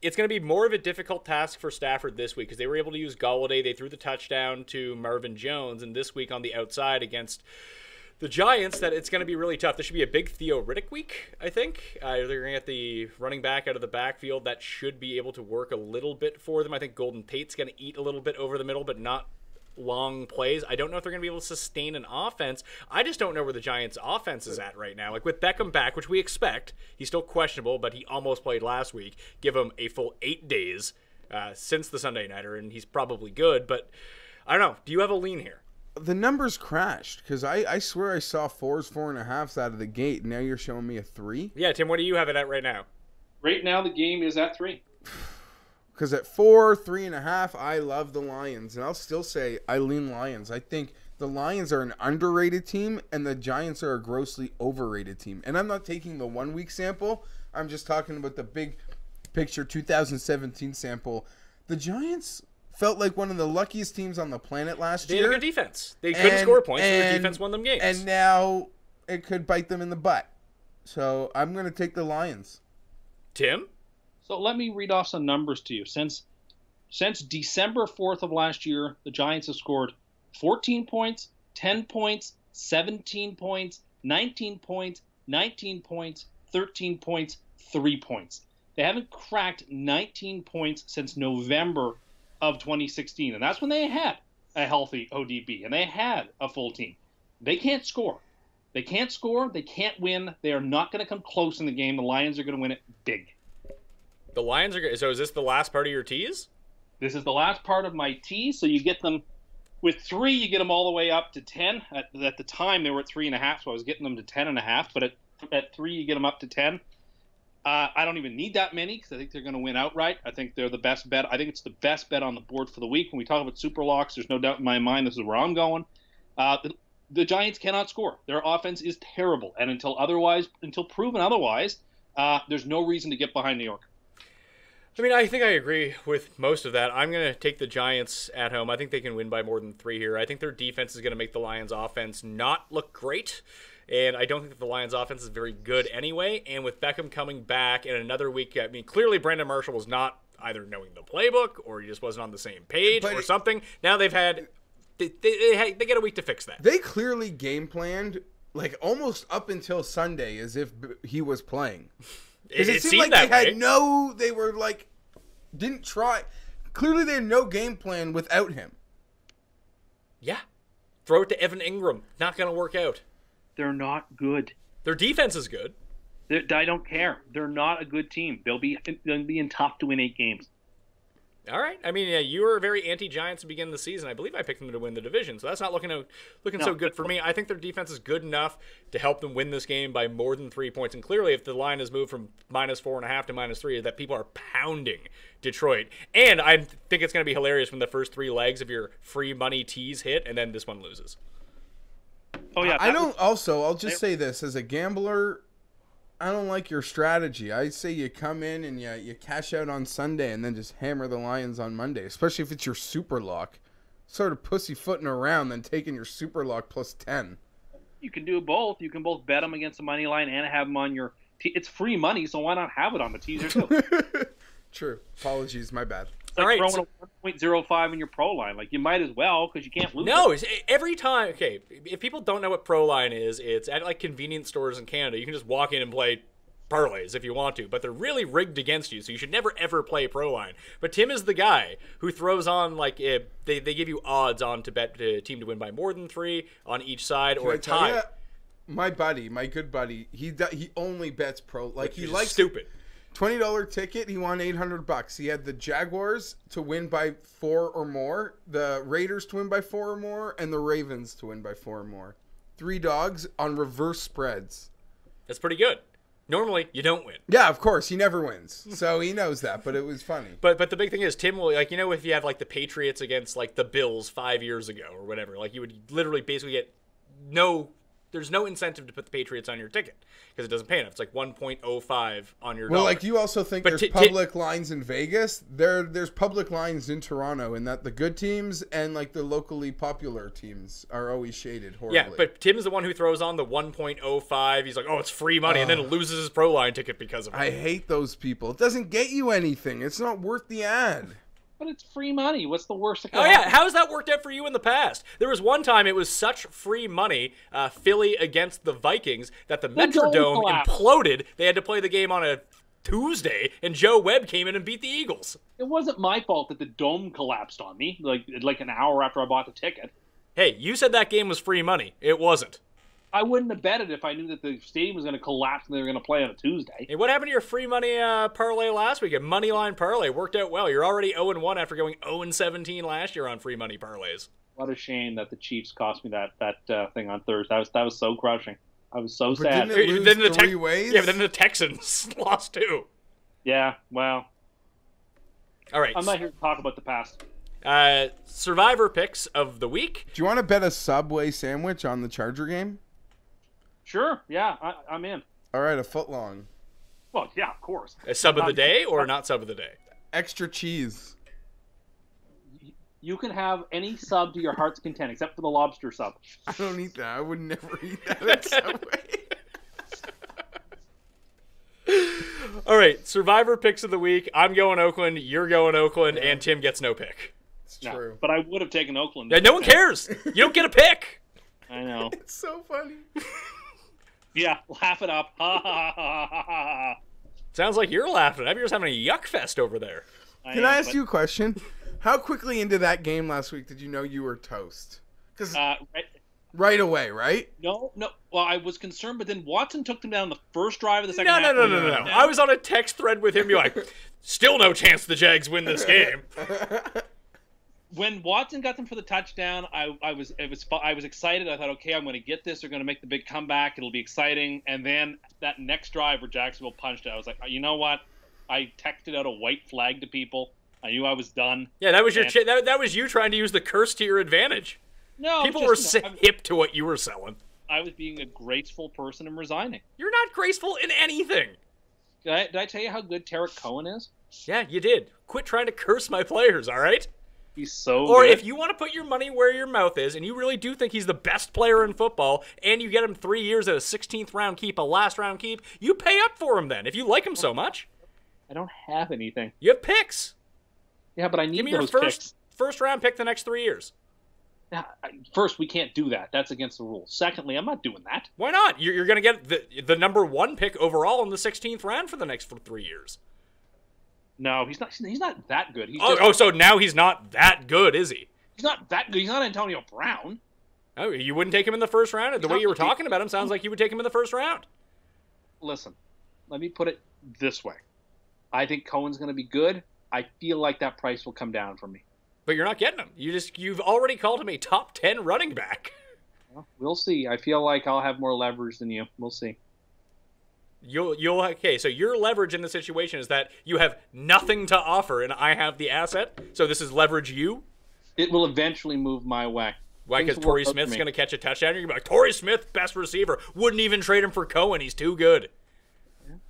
It's going to be more of a difficult task for Stafford this week because they were able to use Golladay. They threw the touchdown to Marvin Jones, and this week on the outside against the Giants, that it's going to be really tough. This should be a big Theo Riddick week, I think. They're going to get the running back out of the backfield. That should be able to work a little bit for them. I think Golden Tate's going to eat a little bit over the middle, but not long plays. I don't know if they're going to be able to sustain an offense. I just don't know where the Giants' offense is at right now. Like with Beckham back, which we expect, he's still questionable, but he almost played last week. Give him a full 8 days since the Sunday Nighter, and he's probably good. But I don't know. Do you have a lean here? The numbers crashed because I swear I saw 4s, 4.5s out of the gate. And now you're showing me a 3. Yeah, Tim, what do you have it at right now? Right now, the game is at 3. Because at 4, 3.5, I love the Lions. And I'll still say I lean Lions. I think the Lions are an underrated team and the Giants are a grossly overrated team. And I'm not taking the 1-week sample. I'm just talking about the big picture 2017 sample. The Giants felt like one of the luckiest teams on the planet last year. They had a good defense. They couldn't score points, so their defense won them games. And now it could bite them in the butt. So I'm going to take the Lions. Tim? So let me read off some numbers to you. Since December 4th of last year, the Giants have scored 14 points, 10 points, 17 points, 19 points, 19 points, 13 points, 3 points. They haven't cracked 19 points since November of 2016, and that's when they had a healthy ODB, and they had a full team. They can't score. They can't score. They can't win. They are not going to come close in the game. The Lions are going to win it big. The Lions are good. So is this the last part of your tease? This is the last part of my tease. So you get them with 3, you get them all the way up to 10. At the time, they were at 3.5, so I was getting them to 10.5. But at 3, you get them up to 10. I don't even need that many because I think they're going to win outright. I think they're the best bet. I think it's the best bet on the board for the week. When we talk about super locks, there's no doubt in my mind this is where I'm going. The Giants cannot score. Their offense is terrible. And until proven otherwise, there's no reason to get behind New York. I mean, I think I agree with most of that. I'm going to take the Giants at home. I think they can win by more than 3 here. I think their defense is going to make the Lions' offense not look great. And I don't think that the Lions' offense is very good anyway. And with Beckham coming back in another week, I mean, clearly Brandon Marshall was not either knowing the playbook or he just wasn't on the same page or something. Now they've had they get a week to fix that. They clearly game planned almost up until Sunday as if he was playing. It seemed like they were didn't try. Clearly they had no game plan without him. Yeah. Throw it to Evan Ingram. Not going to work out. They're not good. Their defense is good. I don't care. They're not a good team. They'll be in tough to win 8 games. All right. I mean, yeah, you were very anti-Giants to begin the season. I believe I picked them to win the division, so that's not looking so good for me. I think their defense is good enough to help them win this game by more than 3 points. And clearly, if the line has moved from -4.5 to -3, that people are pounding Detroit. And I think it's going to be hilarious when the first 3 legs of your free money tease hit, and then this one loses. Oh yeah. I'll just say this as a gambler. I don't like your strategy. I say you come in and you cash out on Sunday and then just hammer the Lions on Monday, especially if it's your super lock. Sort of pussyfooting around than taking your super lock plus 10. You can do both. You can both bet them against the money line and have them on your it's free money, so why not have it on the teaser too? True. Apologies, my bad. It's like throwing a 1.05 in your pro line. Like, you might as well, because you can't lose. No, every time. Okay, if people don't know what pro line is, it's at like convenience stores in Canada. You can just walk in and play parlays if you want to, but they're really rigged against you, so you should never ever play pro line. But Tim is the guy who throws on, like, they give you odds on to bet the team to win by more than 3 on each side or a tie. My good buddy, he only bets pro. Like, he likes stupid. $20 ticket, he won $800. He had the Jaguars to win by 4 or more, the Raiders to win by 4 or more, and the Ravens to win by 4 or more. 3 dogs on reverse spreads. That's pretty good. Normally, you don't win. Yeah, of course, he never wins. So he knows that, but it was funny. But the big thing is, Tim will, like, if you have, like, the Patriots against, like, the Bills 5 years ago or whatever, like, you would literally basically get there's no incentive to put the Patriots on your ticket because it doesn't pay enough. It's like 1.05 on your dollar. Well, like, you also think there's public lines in Vegas. There's public lines in Toronto, and that the good teams and, like, the locally popular teams are always shaded horribly. Yeah, but Tim's the one who throws on the 1.05. He's like, oh, it's free money, and then loses his pro line ticket because of it. I hate those people. It doesn't get you anything. It's not worth the ad. But it's free money. What's the worst that can happen? happen? How has that worked out for you in the past? There was one time it was such free money, Philly against the Vikings, that the Metrodome imploded. They had to play the game on a Tuesday, and Joe Webb came in and beat the Eagles. It wasn't my fault that the dome collapsed on me, like an hour after I bought the ticket. Hey, you said that game was free money. It wasn't. I wouldn't have bet it if I knew that the stadium was going to collapse and they were going to play on a Tuesday. Hey, what happened to your free money parlay last week? A money line parlay worked out well. You're already 0-1 after going 0-17 last year on free money parlays. What a shame that the Chiefs cost me that thing on Thursday. That was so crushing. I was so sad. Didn't it lose 3 ways? Yeah, but then the Texans lost too. Yeah, well. All right. I'm not here to talk about the past. Survivor picks of the week. Do you want to bet a Subway sandwich on the Charger game? Sure, yeah, I'm in. All right, a foot long. Well, yeah, of course. A sub of the day or not sub of the day? Extra cheese. You can have any sub to your heart's content, except for the lobster sub. I don't eat that. I would never eat that at Subway. All right, Survivor picks of the week. I'm going Oakland, you're going Oakland, and Tim gets no pick. It's true. No, but I would have taken Oakland. Yeah, no one cares. You don't get a pick. I know. It's so funny. Yeah, laugh it up. Ha ha ha ha ha. Sounds like you're laughing. You're just having a yuck fest over there. Can I ask you a question? How quickly into that game last week did you know you were toast? Because right away, right? No. Well, I was concerned, but then Watson took them down the first drive of the second half. No. I was on a text thread with him. You're like, still no chance the Jags win this game. When Watson got them for the touchdown, I was excited. I thought, okay, I'm going to get this. They're going to make the big comeback. It'll be exciting. And then that next drive where Jacksonville punched it, I was like, you know what? I texted out a white flag to people. I knew I was done. Yeah, that was that was you trying to use the curse to your advantage. No, people were hip to what you were selling. I was being a graceful person and resigning. You're not graceful in anything. Did I tell you how good Tarek Cohen is? Yeah, you did. Quit trying to curse my players, all right? He's so Or good. if you want to put your money where your mouth is, and you really do think he's the best player in football, and you get him 3 years at a 16th round keep, a last round keep, you pay up for him then, if you like him so much. I don't have anything. You have picks. Yeah, but I need Give me those your picks. first round pick the next 3 years. First, we can't do that. That's against the rules. Secondly, I'm not doing that. Why not? You're going to get the number 1 pick overall in the 16th round for the next 3 years. No, he's not that good. So now he's not that good, is he? He's not that good. He's not Antonio Brown. Oh, you wouldn't take him in the first round? The way you were talking about him sounds like you would take him in the first round. Listen, let me put it this way. I think Cohen's going to be good. I feel like that price will come down for me. But you're not getting him. You've already called him a top 10 running back. Well, we'll see. I feel like I'll have more leverage than you. We'll see. Okay, so your leverage in the situation is that you have nothing to offer and I have the asset. So this is leverage you? It will eventually move my way. Why? Because Torrey Smith's going to catch a touchdown? You're going to be like, Torrey Smith, best receiver. Wouldn't even trade him for Cohen. He's too good.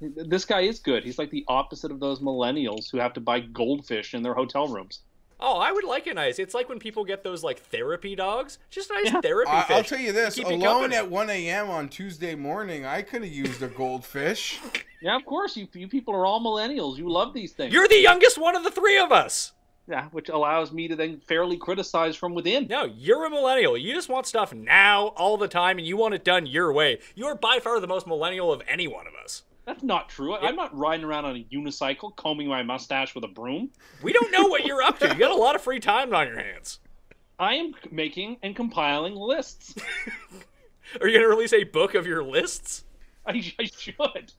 This guy is good. He's like the opposite of those millennials who have to buy goldfish in their hotel rooms. Oh, I would like a nice. It's like when people get those like therapy dogs. Just a nice Yeah. therapy fish. I'll tell you this: to keep you alone company. at 1 a.m. on Tuesday morning, I could have used a goldfish. Yeah, of course. You people are all millennials. You love these things. You're the youngest one of the three of us. Yeah, which allows me to then fairly criticize from within. No, you're a millennial. You just want stuff now, all the time, and you want it done your way. You're by far the most millennial of any one of us. That's not true. I'm not riding around on a unicycle, combing my mustache with a broom. We don't know what you're up to. You got a lot of free time on your hands. I am making and compiling lists. Are you going to release a book of your lists? I should.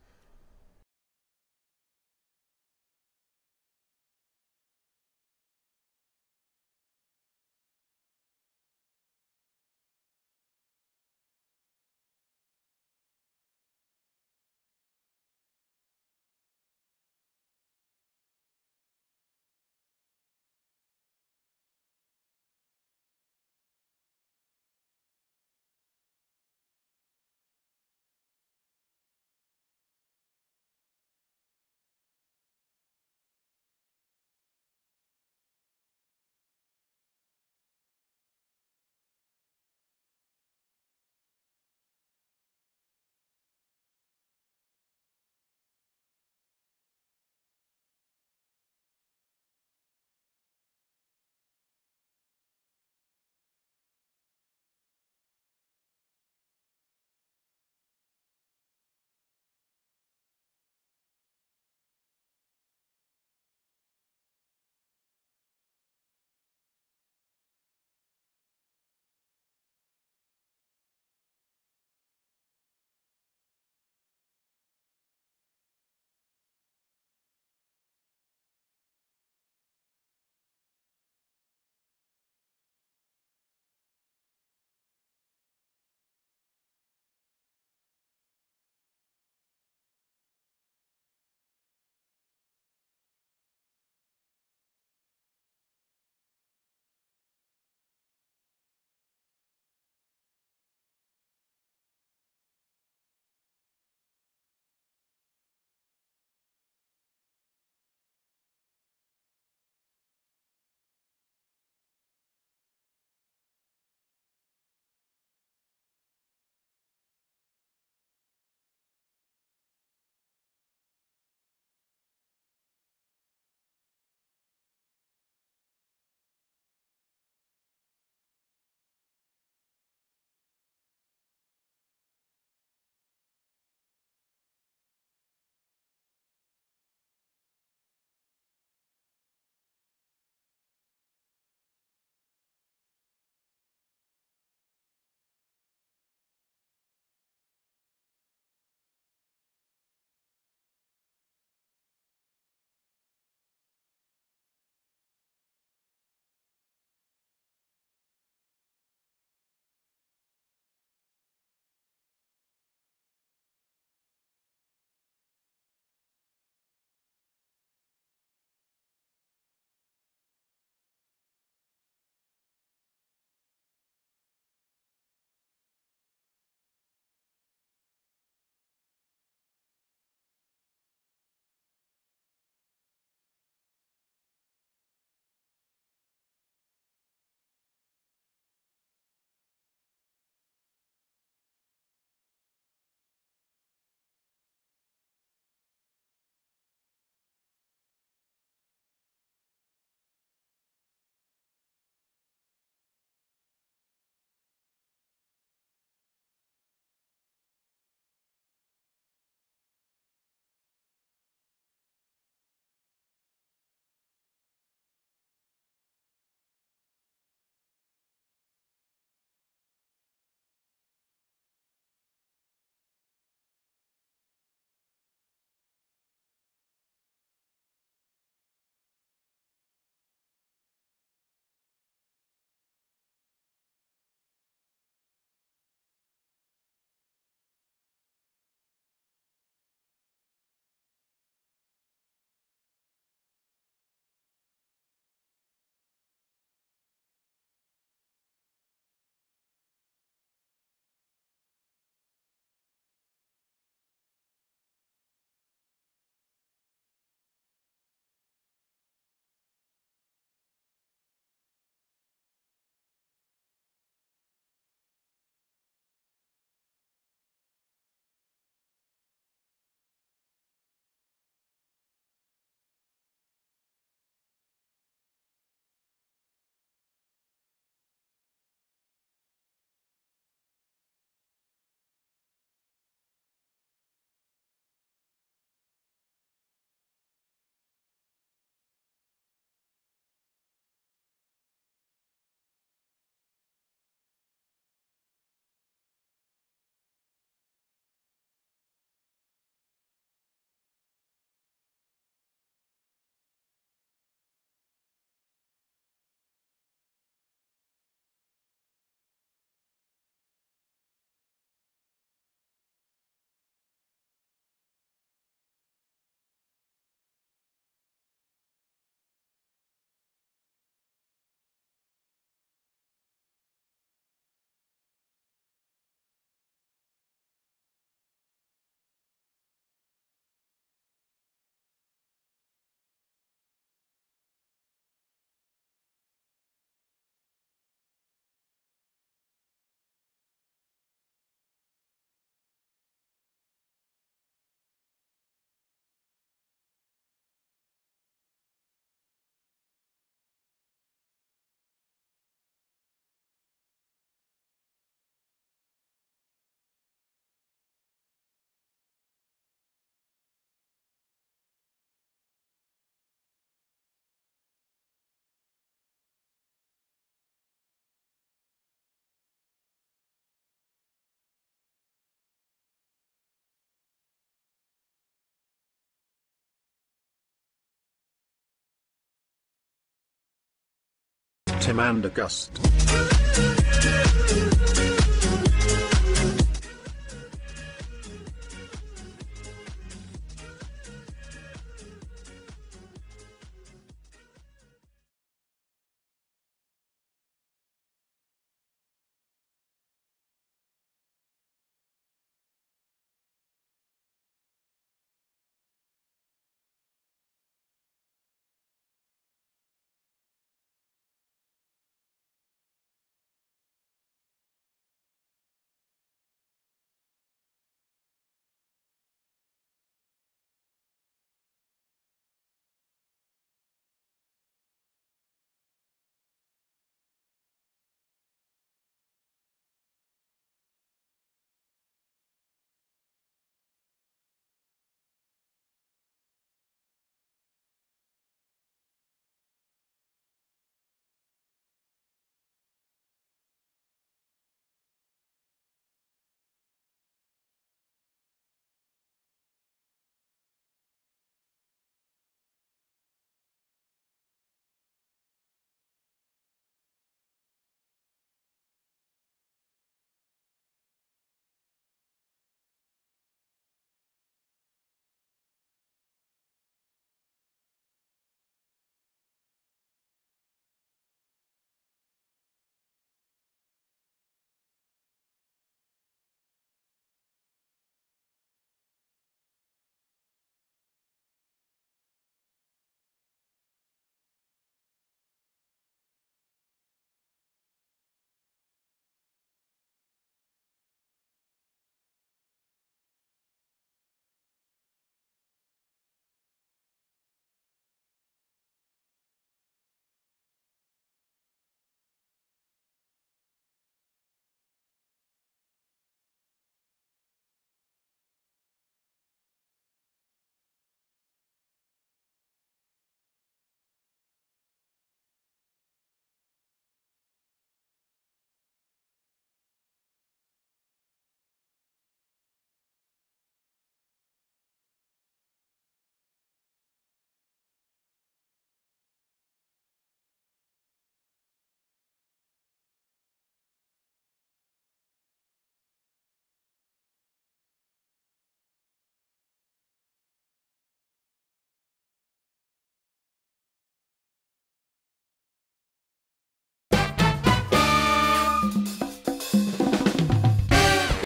Tim and August.